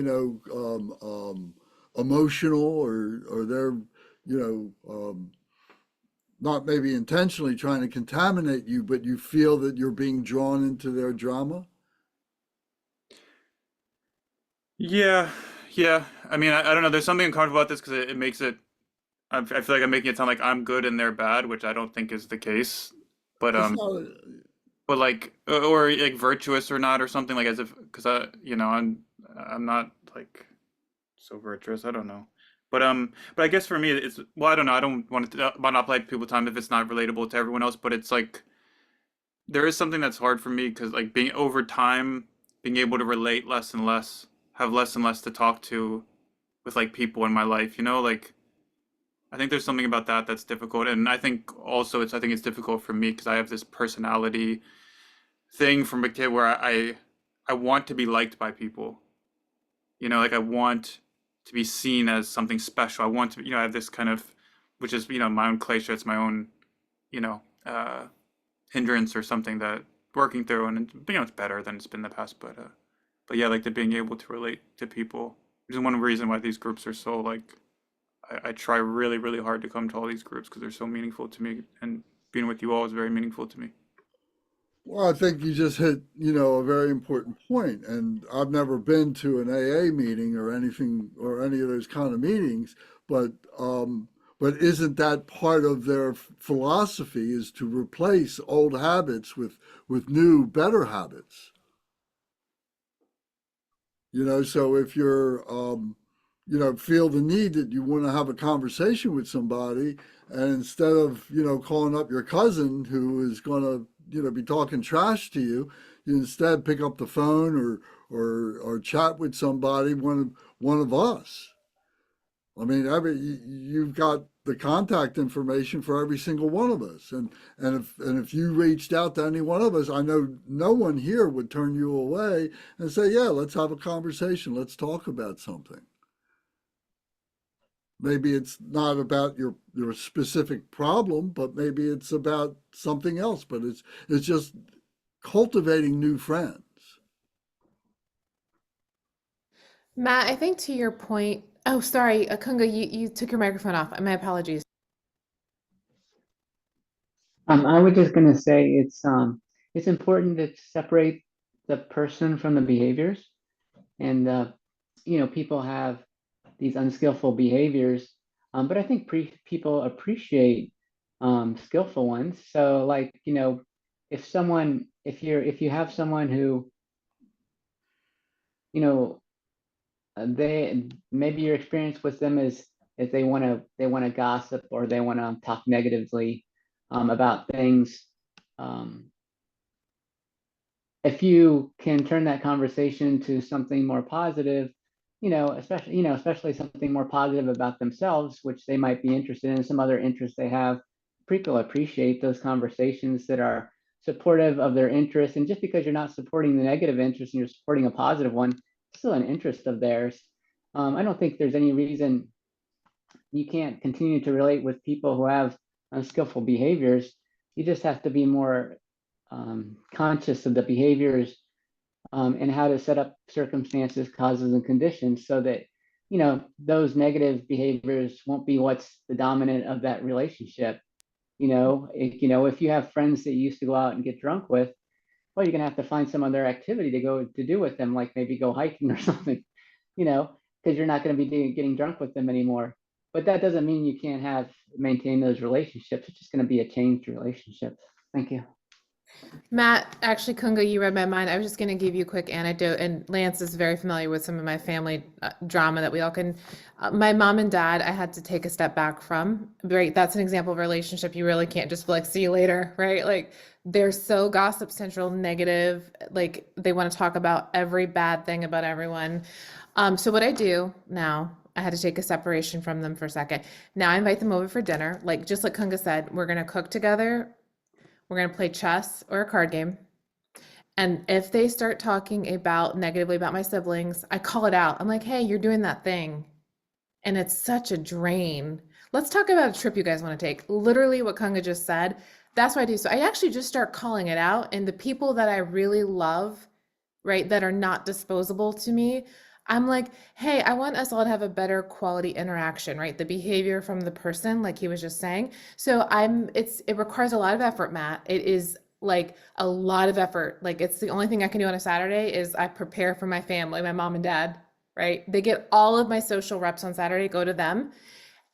emotional, or they're, not maybe intentionally trying to contaminate you, but you feel that you're being drawn into their drama? yeah. I mean, I don't know. There's something uncomfortable about this because it makes it. I feel like I'm making it sound like I'm good and they're bad, which I don't think is the case. But It's not, but like or like virtuous or not or something, like as if because I'm not like so virtuous. I don't know. But I guess for me it's, well, I don't know. I don't want to monopolize people's time if it's not relatable to everyone else. But it's like there is something that's hard for me because like being over time, being able to relate less and less, have less and less to talk to with like people in my life. Like I think there's something about that that's difficult, and I think also I think it's difficult for me because I have this personality thing from a kid where I want to be liked by people. Like I want to be seen as something special. I want to, I have this kind of, which is, my own klesha. It's my own, hindrance or something that working through, and it's better than it's been in the past. But yeah, like the being able to relate to people, which is one reason why these groups are so like I try really, really hard to come to all these groups because they're so meaningful to me, and being with you all is very meaningful to me. Well, I think you just hit, a very important point. And I've never been to an AA meeting or anything or any of those kind of meetings, but isn't that part of their philosophy is to replace old habits with new, better habits? So if you're, feel the need that you want to have a conversation with somebody, and instead of, calling up your cousin who is going to, be talking trash to you, you instead pick up the phone or chat with somebody, one of us. I mean, you've got the contact information for every single one of us, and if you reached out to any one of us, I know no one here would turn you away and say, "Yeah, let's have a conversation. Let's talk about something." Maybe it's not about your specific problem, but maybe it's about something else. But it's just cultivating new friends. Matt, I think to your point, oh, sorry, Kunga, you took your microphone off. My apologies. I was just gonna say it's important to separate the person from the behaviors, and people have these unskillful behaviors, but I think people appreciate skillful ones. So, like, if you have someone who, you know they maybe your experience with them is they want to gossip, or they want to talk negatively about things. um, if you can turn that conversation to something more positive, especially something more positive about themselves, which they might be interested in, some other interest they have, people appreciate those conversations that are supportive of their interest. And just because you're not supporting the negative interest and you're supporting a positive one, it's still an interest of theirs. I don't think there's any reason you can't continue to relate with people who have unskillful behaviors. You just have to be more conscious of the behaviors, and how to set up circumstances, causes, and conditions so that those negative behaviors won't be what's the dominant of that relationship. If you have friends that you used to go out and get drunk with, well, you're gonna have to find some other activity to do with them, like maybe go hiking or something, because you're not going to be getting drunk with them anymore. But that doesn't mean you can't maintain those relationships. It's just going to be a changed relationship. Thank you. Matt, actually, Kunga, you read my mind. I was just going to give you a quick anecdote, and Lance is very familiar with some of my family drama that we all can. My mom and dad, I had to take a step back from. Right, that's an example of a relationship you really can't just be like, see you later, right? Like, they're so gossip central, negative. Like, they want to talk about every bad thing about everyone. So what I do now, I had to take a separation from them for a second. Now I invite them over for dinner. Like, just like Kunga said, we're going to cook together. We're going to play chess or a card game. And if they start talking negatively about my siblings, I call it out. I'm like, hey, you're doing that thing. And it's such a drain. Let's talk about a trip you guys want to take. Literally what Kunga just said. That's what I do. So I actually just start calling it out. And the people that I really love, right, that are not disposable to me, I'm like, hey, I want us all to have a better quality interaction, right? The behavior from the person, like he was just saying. So it requires a lot of effort, Matt. It is like a lot of effort. Like, it's the only thing I can do on a Saturday is I prepare for my family, my mom and dad, right? They get all of my social reps on Saturday, go to them.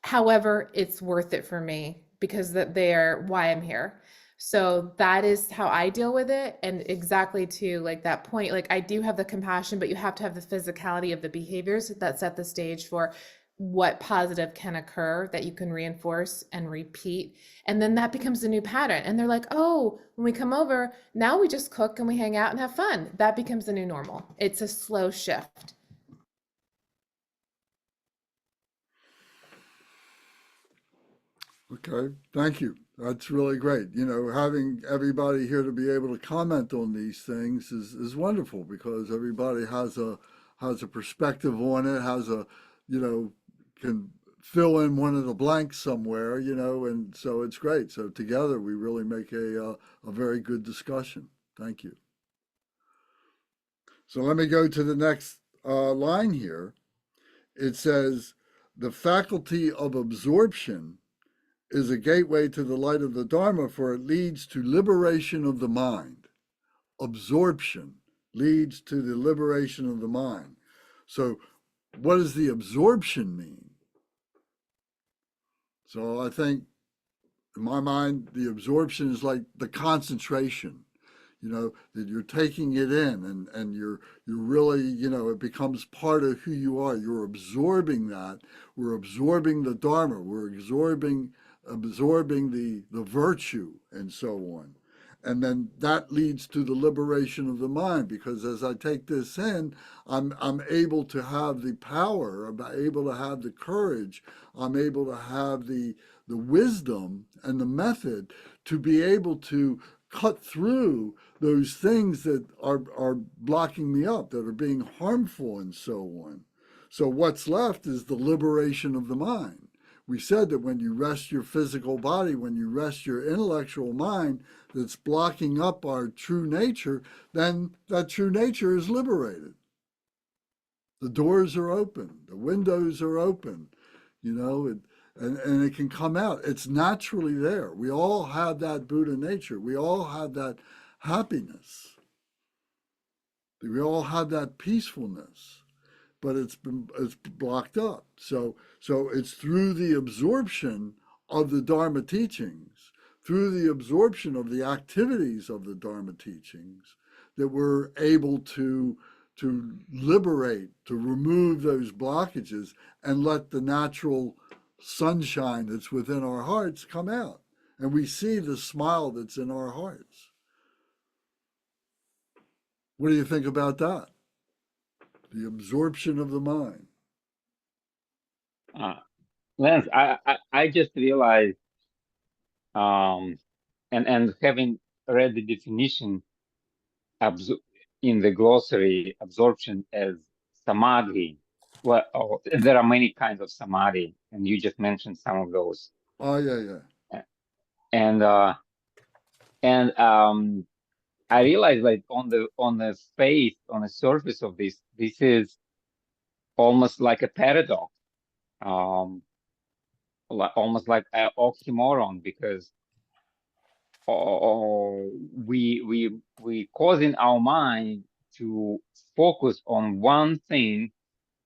However, it's worth it for me because they are why I'm here. So that is how I deal with it. And exactly to like that point, like I do have the compassion, but you have to have the physicality of the behaviors that set the stage for what positive can occur that you can reinforce and repeat. And then that becomes a new pattern. And they're like, oh, when we come over, now we just cook and we hang out and have fun. That becomes the new normal. It's a slow shift. Okay, thank you. That's really great. Having everybody here to be able to comment on these things is wonderful because everybody has a perspective on it, can fill in one of the blanks somewhere, and so it's great. So together we really make a very good discussion. Thank you. So let me go to the next line here. It says, the faculty of absorption is a gateway to the light of the Dharma, for it leads to liberation of the mind. Absorption leads to the liberation of the mind. So what does the absorption mean? So I think, in my mind, the absorption is like the concentration, that you're taking it in, and you're really, it becomes part of who you are. You're absorbing that. We're absorbing the Dharma. We're absorbing the virtue and so on. And then that leads to the liberation of the mind, because as I take this in, I'm able to have the power, I'm able to have the courage, I'm able to have the wisdom and the method to be able to cut through those things that are blocking me up, that are being harmful and so on. So what's left is the liberation of the mind. We said that when you rest your physical body, when you rest your intellectual mind that's blocking up our true nature, then that true nature is liberated. The doors are open, the windows are open, and it can come out. It's naturally there. We all have that Buddha nature. We all have that happiness. We all have that peacefulness, but it's blocked up. So it's through the absorption of the Dharma teachings, through the absorption of the activities of the Dharma teachings, that we're able to liberate, to remove those blockages and let the natural sunshine that's within our hearts come out. And we see the smile that's in our hearts. What do you think about that? The absorption of the mind. Lance, I just realized, and having read the definition in the glossary, absorption as samadhi. Well, there are many kinds of samadhi, and you just mentioned some of those. Oh yeah. And I realized, like, on the face, on the surface of this is almost like a paradox, almost like an oxymoron, because we causing our mind to focus on one thing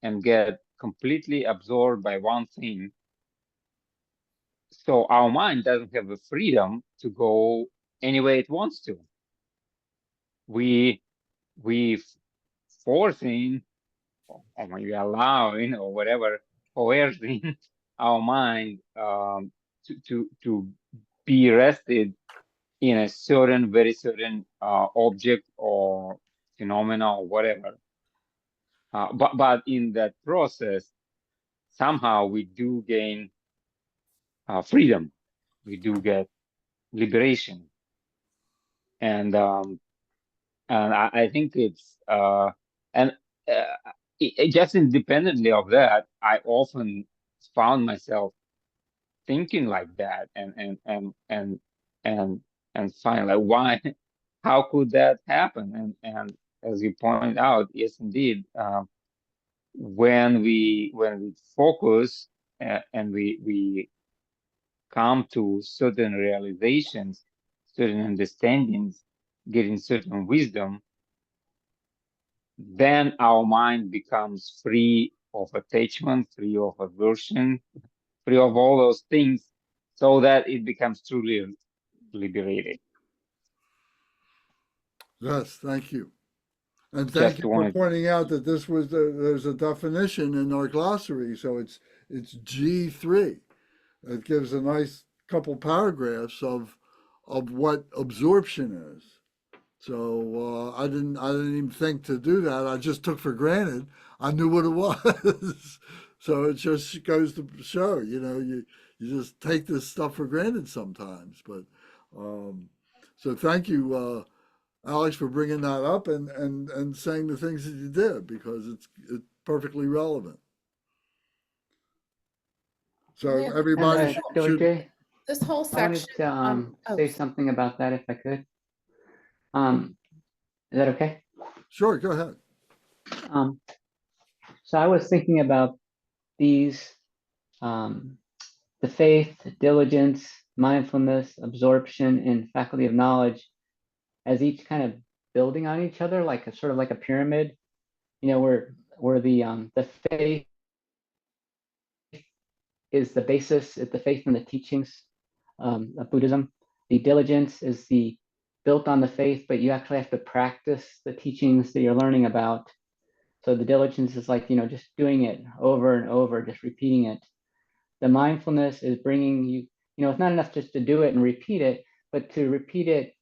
and get completely absorbed by one thing. So our mind doesn't have the freedom to go any way it wants to. We forcing, or maybe allowing, or whatever, coercing our mind to be rested in a certain, very certain object or phenomena or whatever. But in that process, somehow we do gain freedom. We do get liberation, and I think it's just independently of that, I often found myself thinking like that, and find, like, why, how could that happen? And as you point out, yes, indeed, when we focus and we come to certain realizations, certain understandings, getting certain wisdom, then our mind becomes free of attachment, free of aversion, free of all those things, so that it becomes truly liberated. Yes, thank you. And thank you for pointing out that this was there's a definition in our glossary, so it's G3. It gives a nice couple paragraphs of what absorption is. So I didn't even think to do that. I just took for granted. I knew what it was. So it just goes to show, you just take this stuff for granted sometimes. But so thank you, Alex, for bringing that up and saying the things that you did, because it's perfectly relevant. So Yeah. everybody Dr. J, This whole I wanted section. to say something about that if I could. Is that okay? Sure, go ahead. So I was thinking about these the faith, diligence, mindfulness, absorption, and faculty of knowledge as each kind of building on each other, like a sort of like a pyramid. Where the faith is the basis, is the faith in the teachings of Buddhism. The diligence is the built on the faith, but you actually have to practice the teachings that you're learning about. So the diligence is like, just doing it over and over, just repeating it. The mindfulness is bringing you, it's not enough just to do it and repeat it, but to repeat it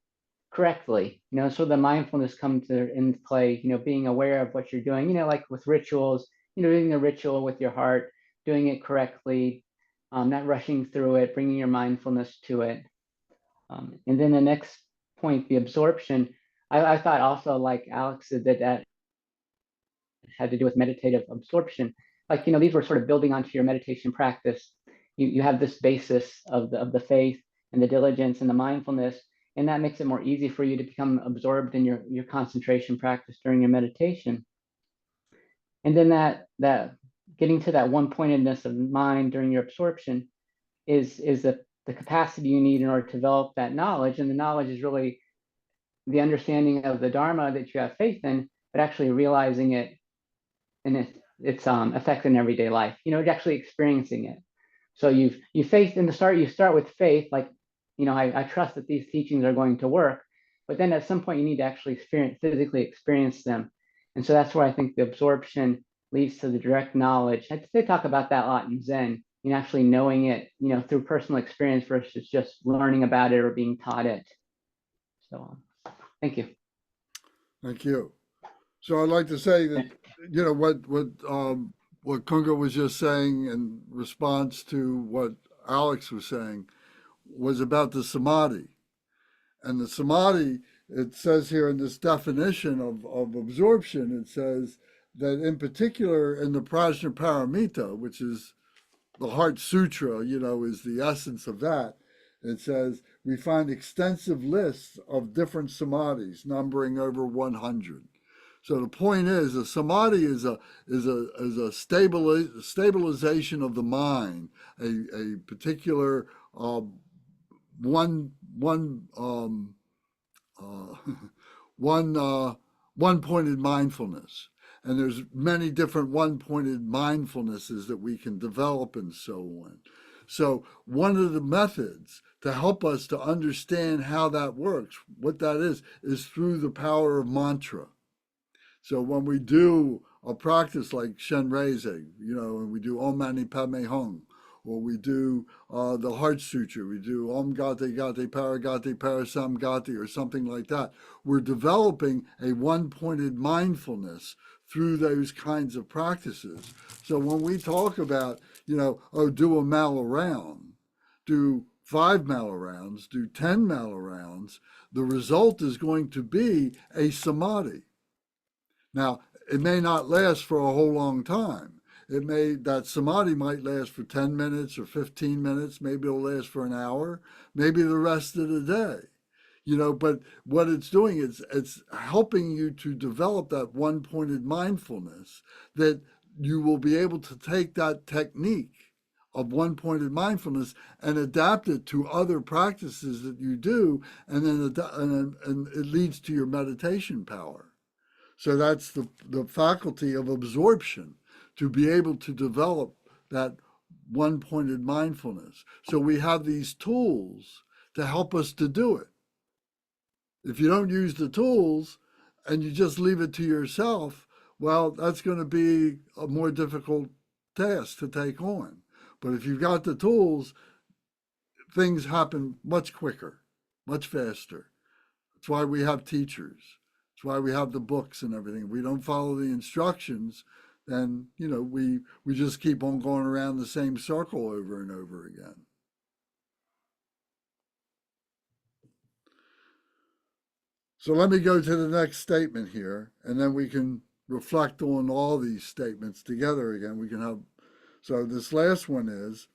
correctly. So the mindfulness comes into play, being aware of what you're doing, like with rituals, doing the ritual with your heart, doing it correctly, not rushing through it, bringing your mindfulness to it. And then the next point, the absorption, I thought also, like Alex said, that had to do with meditative absorption. Like, these were sort of building onto your meditation practice. You have this basis of the faith and the diligence and the mindfulness, and that makes it more easy for you to become absorbed in your concentration practice during your meditation. And then that getting to that one-pointedness of mind during your absorption is the capacity you need in order to develop that knowledge. And the knowledge is really the understanding of the Dharma that you have faith in, but actually realizing it and its effect in everyday life, actually experiencing it. So you faith in the start, you start with faith, like, I trust that these teachings are going to work, but then at some point you need to actually physically experience them. And so that's where I think the absorption leads to the direct knowledge. They talk about that a lot in Zen, actually knowing it, through personal experience versus just learning about it or being taught it. So thank you. Thank you. So I'd like to say that, what Kunga was just saying in response to what Alex was saying was about the samadhi. And the samadhi, it says here in this definition of absorption, it says that in particular in the Prajna Paramita, which is the Heart Sutra, is the essence of that. It says we find extensive lists of different samadhis numbering over 100. So the point is, a samadhi is a stabilization of the mind, a particular one pointed mindfulness. And there's many different one-pointed mindfulnesses that we can develop and so on. So one of the methods to help us to understand how that works, what that is through the power of mantra. So when we do a practice like Shenreze, and we do Om Mani Padme Hum, or we do the Heart Sutra, we do Om Gate Gate Paragate Parasam Gate, or something like that. We're developing a one-pointed mindfulness through those kinds of practices. So when we talk about, do a mile around, do 5 mile rounds, do 10 mile rounds, the result is going to be a samadhi. Now, it may not last for a whole long time. That samadhi might last for 10 minutes or 15 minutes. Maybe it'll last for an hour, maybe the rest of the day. But what it's doing is it's helping you to develop that one-pointed mindfulness, that you will be able to take that technique of one-pointed mindfulness and adapt it to other practices that you do, and then and it leads to your meditation power. So that's the faculty of absorption, to be able to develop that one-pointed mindfulness. So we have these tools to help us to do it. If you don't use the tools and you just leave it to yourself, well, that's going to be a more difficult task to take on. But if you've got the tools, things happen much quicker, much faster. That's why we have teachers. That's why we have the books and everything. If we don't follow the instructions, then, we just keep on going around the same circle over and over again. So let me go to the next statement here, and then we can reflect on all these statements together again. So this last one is,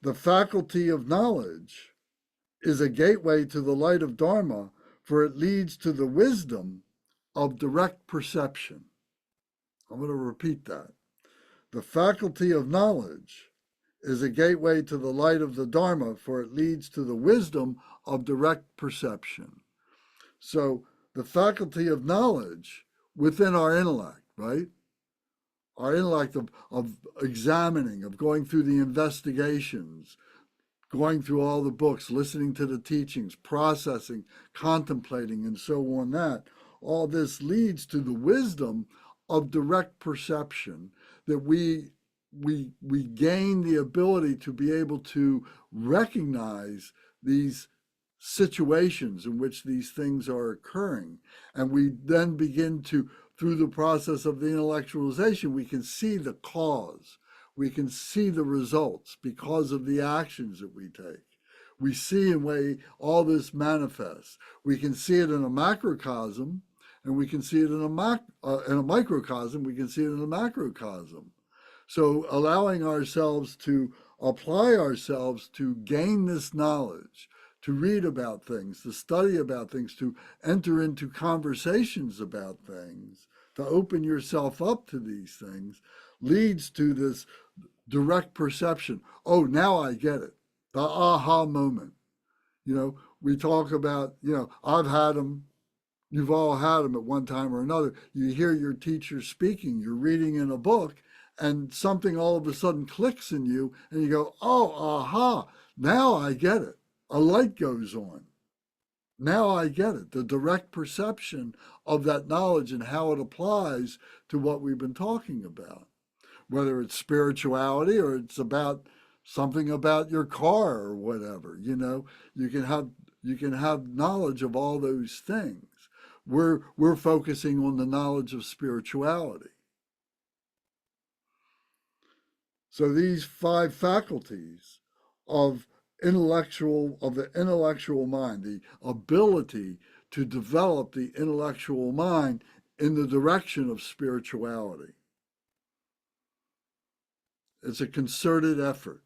the faculty of knowledge is a gateway to the light of Dharma, for it leads to the wisdom of direct perception. I'm going to repeat that. The faculty of knowledge is a gateway to the light of the Dharma, for it leads to the wisdom of direct perception. So the faculty of knowledge within our intellect, right? Our intellect of examining, of going through the investigations, going through all the books, listening to the teachings, processing, contemplating, and so on that, all this leads to the wisdom of direct perception, that we gain the ability to be able to recognize these situations in which these things are occurring. And we then begin to, through the process of the intellectualization, we can see the cause. We can see the results because of the actions that we take. We see in way all this manifests. We can see it in a macrocosm, and we can see it in a microcosm. We can see it in a macrocosm. So allowing ourselves to apply ourselves to gain this knowledge, to read about things, to study about things, to enter into conversations about things, to open yourself up to these things, leads to this direct perception. Oh, now I get it. The aha moment. You know, we talk about, I've had them. You've all had them at one time or another. You hear your teacher speaking, you're reading in a book, and something all of a sudden clicks in you, and you go, oh, aha, now I get it. A light goes on. Now I get it. The direct perception of that knowledge and how it applies to what we've been talking about, whether it's spirituality or it's about something about your car or whatever. You can have knowledge of all those things. We're focusing on the knowledge of spirituality. So these 5 faculties of the intellectual mind, the ability to develop the intellectual mind in the direction of spirituality. It's a concerted effort.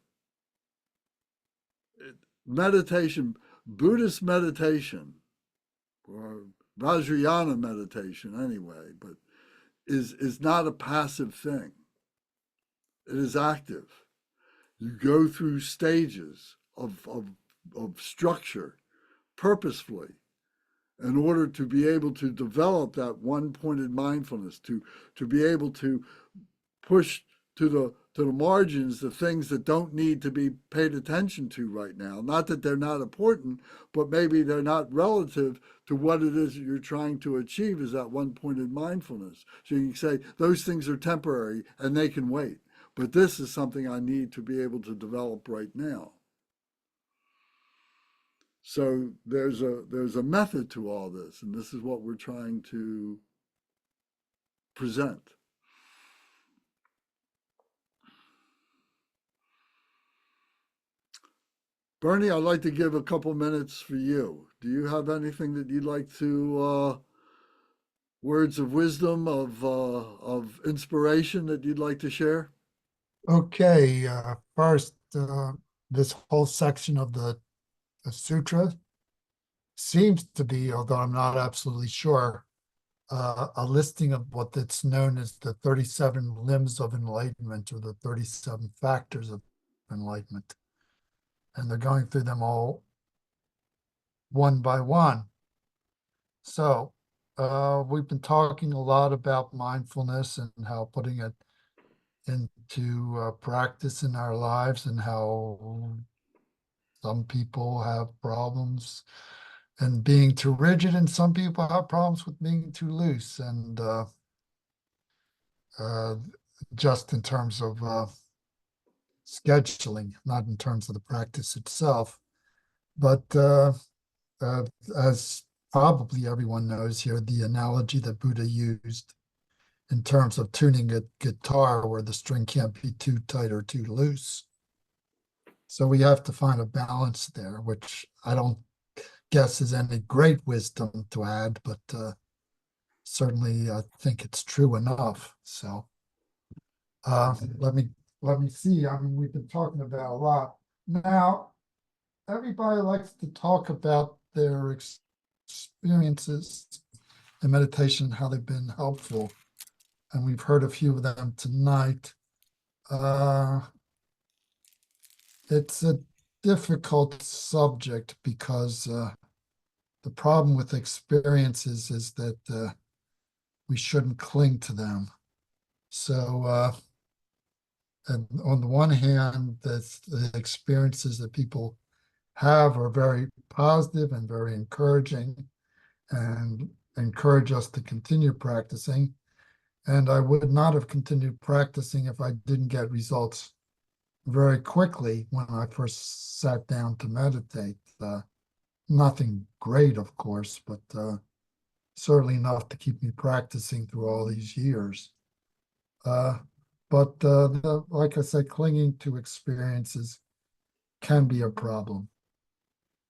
Meditation, Buddhist meditation, or Vajrayana meditation anyway, but is not a passive thing. It is active. You go through stages of structure purposefully in order to be able to develop that one-pointed mindfulness, to be able to push to the margins the things that don't need to be paid attention to right now. Not that they're not important, but maybe they're not relative to what it is that you're trying to achieve is that one-pointed mindfulness. So you can say those things are temporary and they can wait. But this is something I need to be able to develop right now. So there's a method to all this, and this is what we're trying to present. Bernie, I'd like to give a couple minutes for you. Do you have anything that you'd like to, words of wisdom, of inspiration that you'd like to share? Okay, first, this whole section of the sutra seems to be, although I'm not absolutely sure, a listing of what that's known as the 37 limbs of enlightenment, or the 37 factors of enlightenment. And they're going through them all one by one. So we've been talking a lot about mindfulness and how putting it into practice in our lives, and how some people have problems and being too rigid, and some people have problems with being too loose, and just in terms of scheduling, not in terms of the practice itself. But as probably everyone knows here, the analogy that Buddha used in terms of tuning a guitar, where the string can't be too tight or too loose. So we have to find a balance there, which I don't guess is any great wisdom to add, but certainly I think it's true enough. So let me see. I mean, we've been talking about a lot. Now, everybody likes to talk about their experiences in meditation, how they've been helpful. And we've heard a few of them tonight. It's a difficult subject because the problem with experiences is that we shouldn't cling to them. So, and on the one hand, the experiences that people have are very positive and very encouraging and encourage us to continue practicing. And I would not have continued practicing if I didn't get results very quickly when I first sat down to meditate. Nothing great, of course, but certainly enough to keep me practicing through all these years. But like I said, clinging to experiences can be a problem.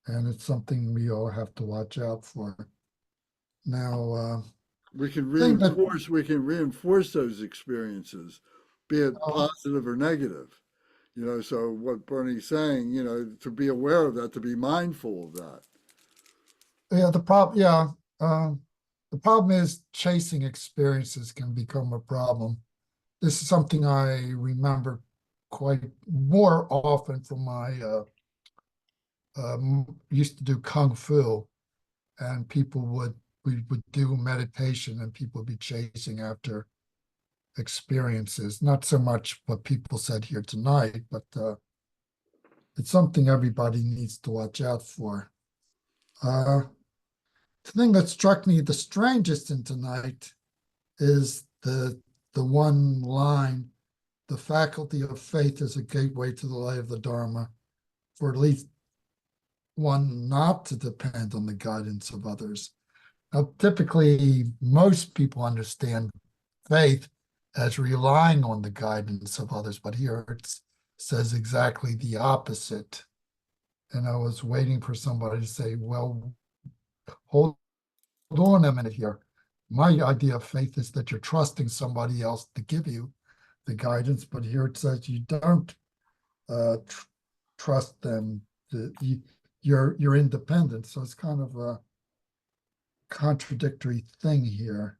And it's something we all have to watch out for. Now, We can thing that- reinforce those experiences, be it Oh. positive or negative. So what Bernie's saying, to be aware of that, to be mindful of that. The problem is chasing experiences can become a problem. This is something I remember quite more often from my used to do kung fu, and we would do meditation, and people would be chasing after experiences. Not so much what people said here tonight, but it's something everybody needs to watch out for. The thing that struck me the strangest in tonight is the one line, the faculty of faith is a gateway to the light of the Dharma, for at least one not to depend on the guidance of others. Now, typically, most people understand faith as relying on the guidance of others, but here it says exactly the opposite. And I was waiting for somebody to say, well, hold on a minute here. My idea of faith is that you're trusting somebody else to give you the guidance, but here it says you don't trust them. You're independent. So it's kind of a contradictory thing here.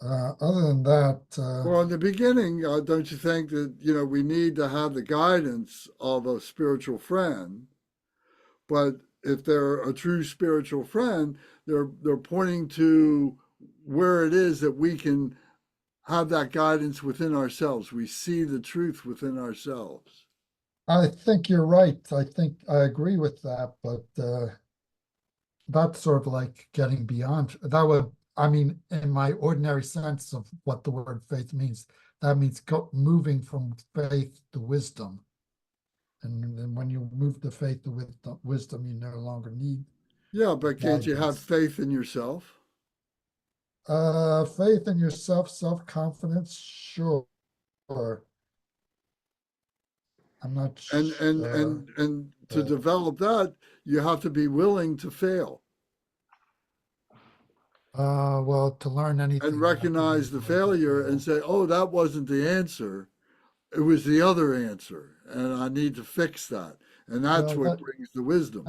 Other than that, Well, in the beginning, don't you think that, we need to have the guidance of a spiritual friend? But if they're a true spiritual friend, they're pointing to where it is that we can have that guidance within ourselves. We see the truth within ourselves. I think you're right. I think I agree with that, but that's sort of like getting beyond that. In my ordinary sense of what the word faith means, that means moving from faith to wisdom. And then when you move the faith to wisdom, you no longer need. Yeah, but can't you have faith in yourself? Faith in yourself, self-confidence, sure. I'm not And sure. and to develop that, you have to be willing to fail Well, to learn anything, and you have to be recognize the willing to failure fail. and say, "Oh, that wasn't the answer. It was the other answer, and I need to fix that." And that's Well, what brings the wisdom.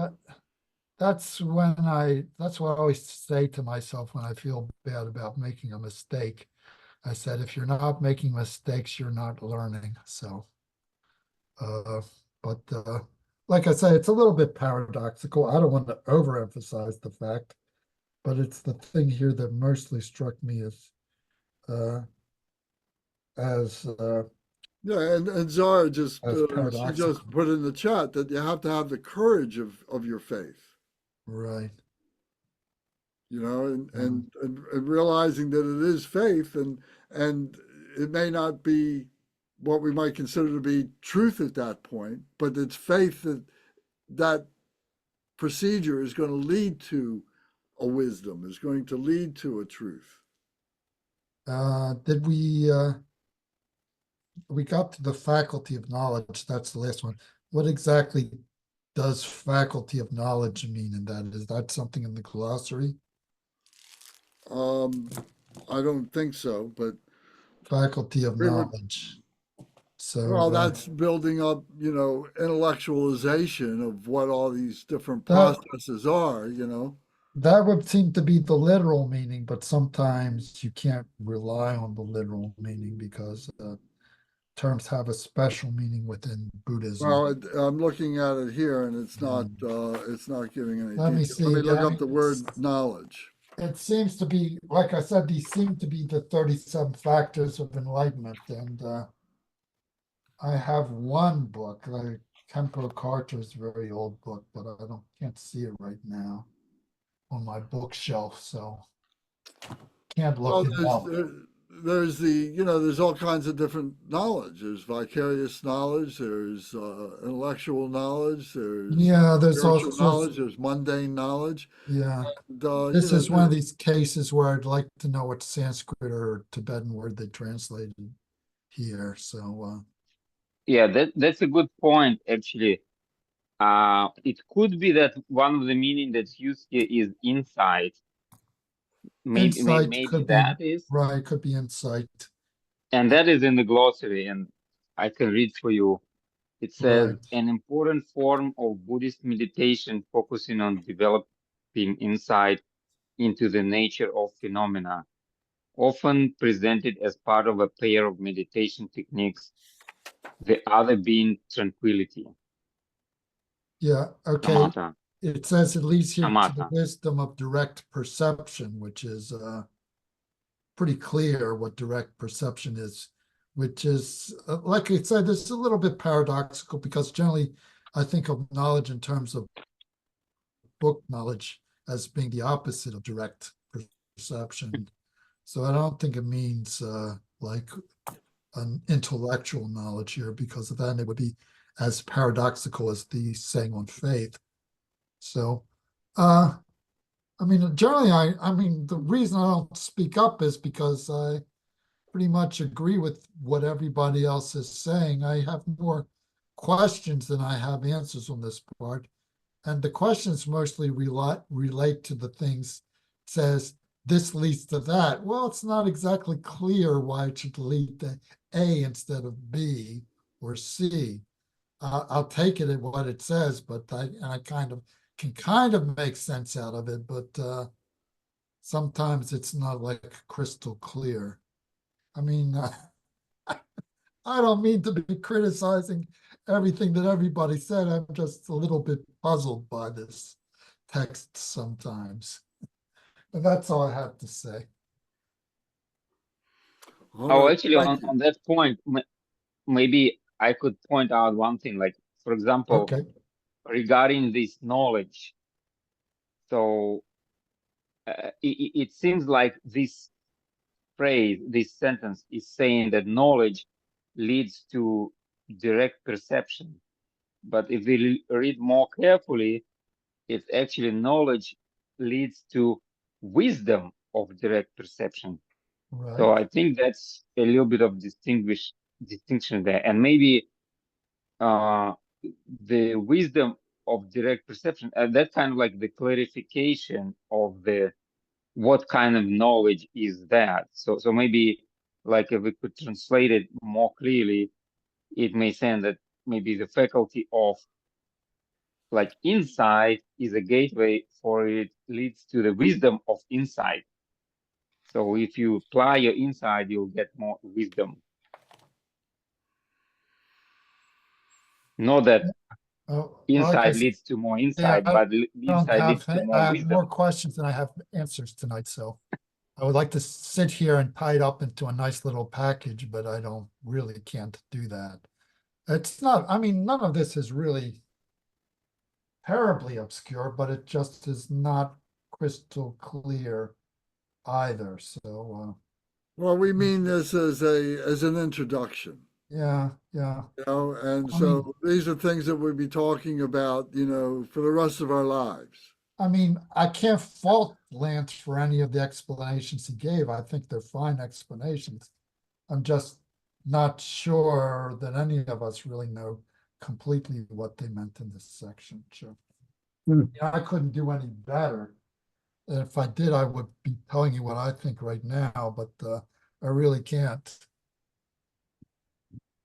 that's what I always say to myself when I feel bad about making a mistake. I said, if you're not making mistakes, you're not learning. So, but like I say, it's a little bit paradoxical. I don't want to overemphasize the fact, but it's the thing here that mostly struck me as Yeah, and Zara just as she paradoxical. just put in the chat that you have to have the courage of your faith. Right. And realizing that it is faith, and it may not be what we might consider to be truth at that point, but it's faith that that procedure is going to lead to a wisdom, is going to lead to a truth. Did we got to the faculty of knowledge? That's the last one. What exactly does faculty of knowledge mean in that? Is that something in the glossary? I don't think so, but Faculty of we were, knowledge. So well, that's building up, intellectualization of what all these different That- processes are, that would seem to be the literal meaning, but sometimes you can't rely on the literal meaning because terms have a special meaning within Buddhism. Well, I'm looking at it here and it's not giving any Let me detail. Let me see, look I up mean, the word knowledge. it seems to be, like I said, these seem to be the 37 factors of enlightenment. And I have one book, like Kempo Carter's very old book, but can't see it right now on my bookshelf, so can't Well, look it up. there's there's all kinds of different knowledge. There's vicarious knowledge, there's intellectual knowledge, there's Yeah, there's all spiritual sorts. knowledge, there's mundane knowledge. Yeah, And, this is one of these cases where I'd like to know what Sanskrit or Tibetan word they translated here. So Yeah, that's a good point, actually. It could be that one of the meaning that's used here is insight. insight Maybe could be that is, right, could be insight. and that is in the glossary, and I can read for you. It says Right. an important form of Buddhist meditation focusing on developing insight into the nature of phenomena, often presented as part of a pair of meditation techniques, the other being tranquility, Yeah, okay. samatha. It says it leads here to the Samatha. wisdom of direct perception, which is pretty clear what direct perception is, which is, like I said, this is a little bit paradoxical because generally I think of knowledge in terms of book knowledge as being the opposite of direct perception. So I don't think it means like an intellectual knowledge here, because then it would be as paradoxical as the saying on faith. So, I mean, generally, I mean, the reason I don't speak up is because I pretty much agree with what everybody else is saying. I have more questions than I have answers on this part. And the questions mostly relate to the things says this leads to that. Well, it's not exactly clear why it should lead to A instead of B or C. I'll take it at what it says, but I can kind of make sense out of it, but sometimes it's not like crystal clear. I mean, I don't mean to be criticizing everything that everybody said. I'm just a little bit puzzled by this text sometimes. But that's all I have to say. All Oh, right, actually, thank you. on that point, maybe I could point out one thing, like, for example, Okay. regarding this knowledge. So it seems like this phrase, this sentence is saying that knowledge leads to direct perception. But if we read more carefully, it's actually knowledge leads to wisdom of direct perception. Right. So I think that's a little bit of distinction there. And maybe the wisdom of direct perception, that's kind of like the clarification of the what kind of knowledge is that. So maybe like if we could translate it more clearly, it may say that maybe the faculty of like insight is a gateway for it leads to the wisdom of insight. So if you apply your insight, you'll get more wisdom. Not that Oh, like I insight said, leads to more yeah, insight, but insight leads to more I have wisdom. more questions than I have answers tonight. So I would like to sit here and tie it up into a nice little package, but I don't really can't do that. It's not, I mean, none of this is really terribly obscure, but it just is not crystal clear either. So, Well, we mean this as an introduction, yeah, and I mean, so these are things that we'll be talking about, for the rest of our lives. I can't fault Lance for any of the explanations he gave. I think they're fine explanations. I'm just not sure that any of us really know completely what they meant in this section. Sure. Yeah, I couldn't do any better. And if I did, I would be telling you what I think right now, but I really can't.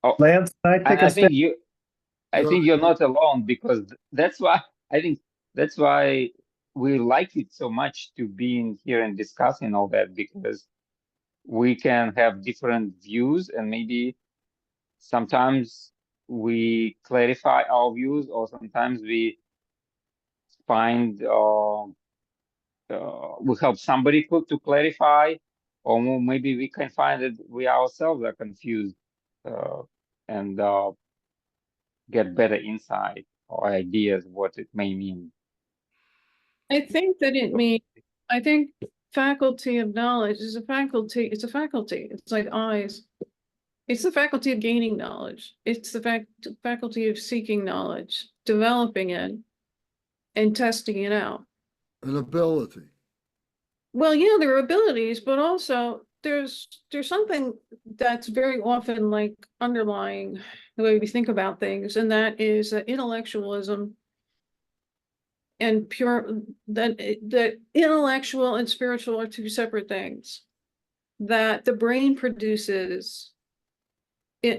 Oh, Lance, can I take a I step? think I Go think you're not alone, because that's why I think that's why we like it so much to being here and discussing all that, because we can have different views and maybe sometimes we clarify our views, or sometimes we find we help somebody to clarify, or maybe we can find that we ourselves are confused and get better insight or ideas what it may mean. I think that it means, I think faculty of knowledge is a faculty, it's a faculty, it's like eyes. It's the faculty of gaining knowledge. It's the faculty of seeking knowledge, developing it, and testing it out. An ability. Well, yeah, there are abilities, but also there's something that's very often like underlying the way we think about things, and that is that intellectualism and that intellectual and spiritual are two separate things. That the brain produces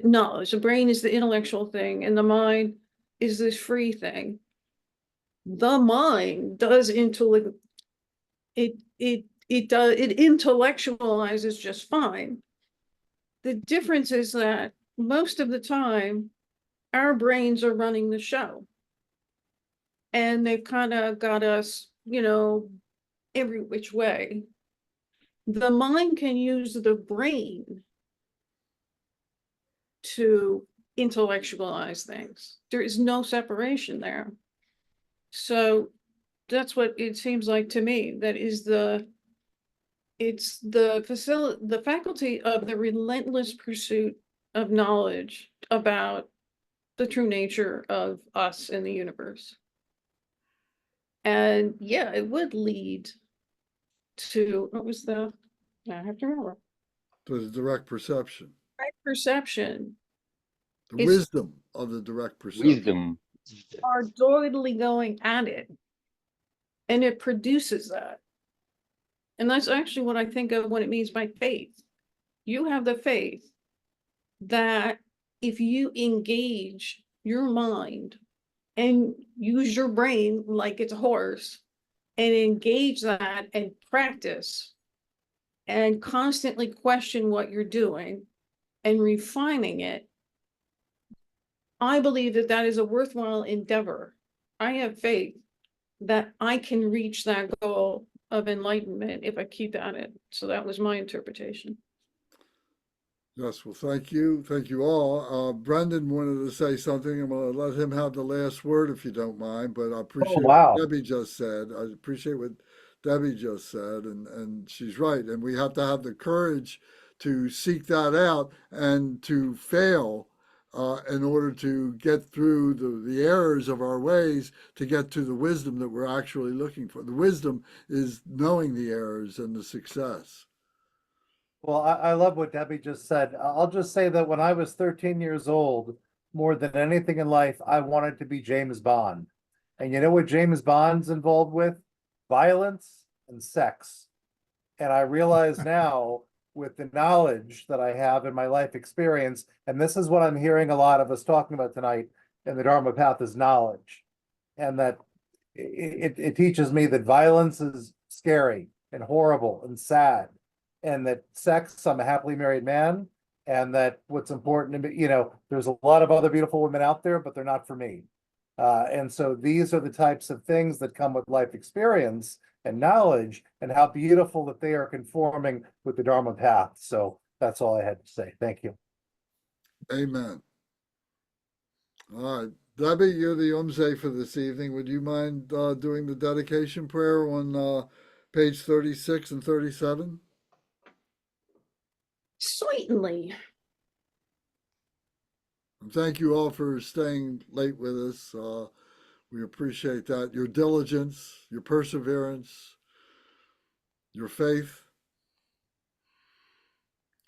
knowledge. The brain is the intellectual thing, and the mind is this free thing. The mind does it intellectualizes just fine. The difference is that most of the time our brains are running the show, and they've kind of got us, every which way. The mind can use the brain to intellectualize things. There is no separation there. So that's what it seems like to me. That is it's the faculty of the relentless pursuit of knowledge about the true nature of us in the universe. And yeah, it would lead to, I have to remember. To the direct perception. Right perception. The It's- wisdom of the direct perception. Wisdom. Are doggedly going at it. And it produces that. And that's actually what I think of when it means by faith. You have the faith that if you engage your mind and use your brain like it's a horse and engage that and practice and constantly question what you're doing and refining it, I believe that that is a worthwhile endeavor. I have faith that I can reach that goal of enlightenment if I keep at it. So that was my interpretation. Yes, well, thank you. Thank you all. Brendan wanted to say something. I'm going to let him have the last word if you don't mind, but I appreciate wow. what Debbie just said. I appreciate what Debbie just said, and she's right. And we have to have the courage to seek that out and to fail in order to get through the errors of our ways to get to the wisdom that we're actually looking for. The wisdom is knowing the errors and the success. Well, I love what Debbie just said. I'll just say that when I was 13 years old, more than anything in life, I wanted to be James Bond. And you know what James Bond's involved with? Violence and sex. And I realize now, with the knowledge that I have in my life experience, and this is what I'm hearing a lot of us talking about tonight in the Dharma path, is knowledge. And that it teaches me that violence is scary and horrible and sad. And that sex, I'm a happily married man, and that what's important to me, there's a lot of other beautiful women out there, but they're not for me. And so these are the types of things that come with life experience and knowledge, and how beautiful that they are conforming with the Dharma path. So that's all I had to say. Thank you. Amen. All right. Debbie, you're the Umze for this evening. Would you mind doing the dedication prayer on page 36 and 37? Certainly. And thank you all for staying late with us. We appreciate that. Your diligence, your perseverance, your faith,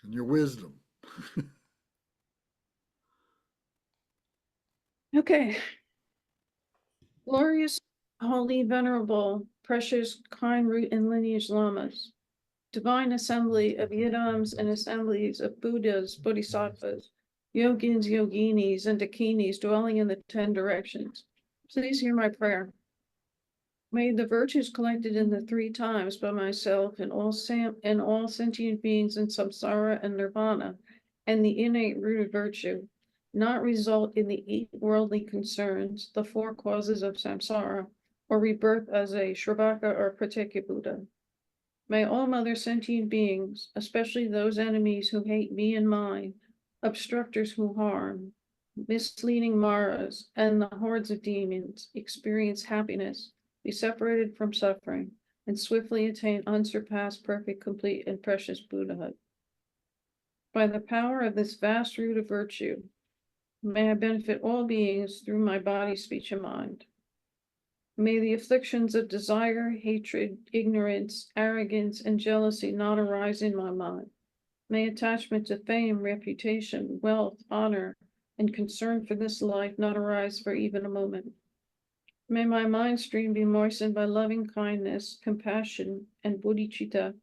and your wisdom. Okay. Glorious, holy, venerable, precious, kind root and lineage lamas, divine assembly of yidams and assemblies of Buddhas, Bodhisattvas, yogins, yoginis, and dakinis dwelling in the 10 directions. Please hear my prayer. May the virtues collected in the 3 times by myself and all sentient beings in samsara and nirvana, and the innate root of virtue, not result in the 8 worldly concerns, the 4 causes of samsara, or rebirth as a Shravaka or Pratyeka Buddha. May all other sentient beings, especially those enemies who hate me and mine, obstructors who harm, misleading Maras, and the hordes of demons, experience happiness, be separated from suffering, and swiftly attain unsurpassed, perfect, complete, and precious Buddhahood. By the power of this vast root of virtue, may I benefit all beings through my body, speech, and mind. May the afflictions of desire, hatred, ignorance, arrogance, and jealousy not arise in my mind. May attachment to fame, reputation, wealth, honor, and concern for this life not arise for even a moment. May my mind stream be moistened by loving kindness, compassion, and bodhicitta,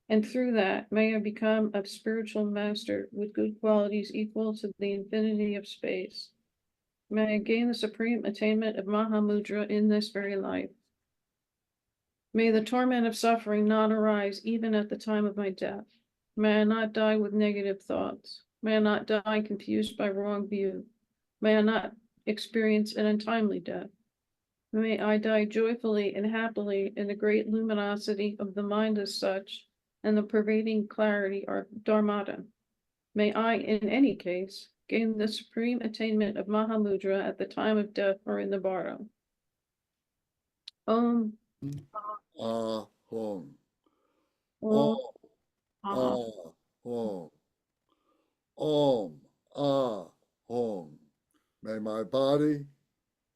and through that may I become a spiritual master with good qualities equal to the infinity of space. May I gain the supreme attainment of Mahamudra in this very life. May the torment of suffering not arise even at the time of my death. May I not die with negative thoughts. May I not die confused by wrong view. May I not experience an untimely death. May I die joyfully and happily in the great luminosity of the mind as such, and the pervading clarity or dharmata. May I, in any case, gain the supreme attainment of Mahamudra at the time of death or in the bardo. Om. Hom. Om. Om. Ah. Hom. Om. Hom. May my body,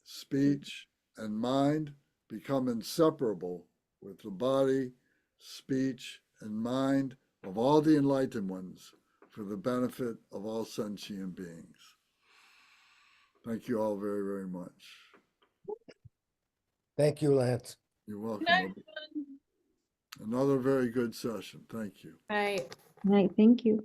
speech, and mind become inseparable with the body, speech, and mind of all the enlightened ones for the benefit of all sentient beings. Thank you all very, very much. Thank you, Lance. You're welcome. Another very good session. Thank you. Right. Right, thank you.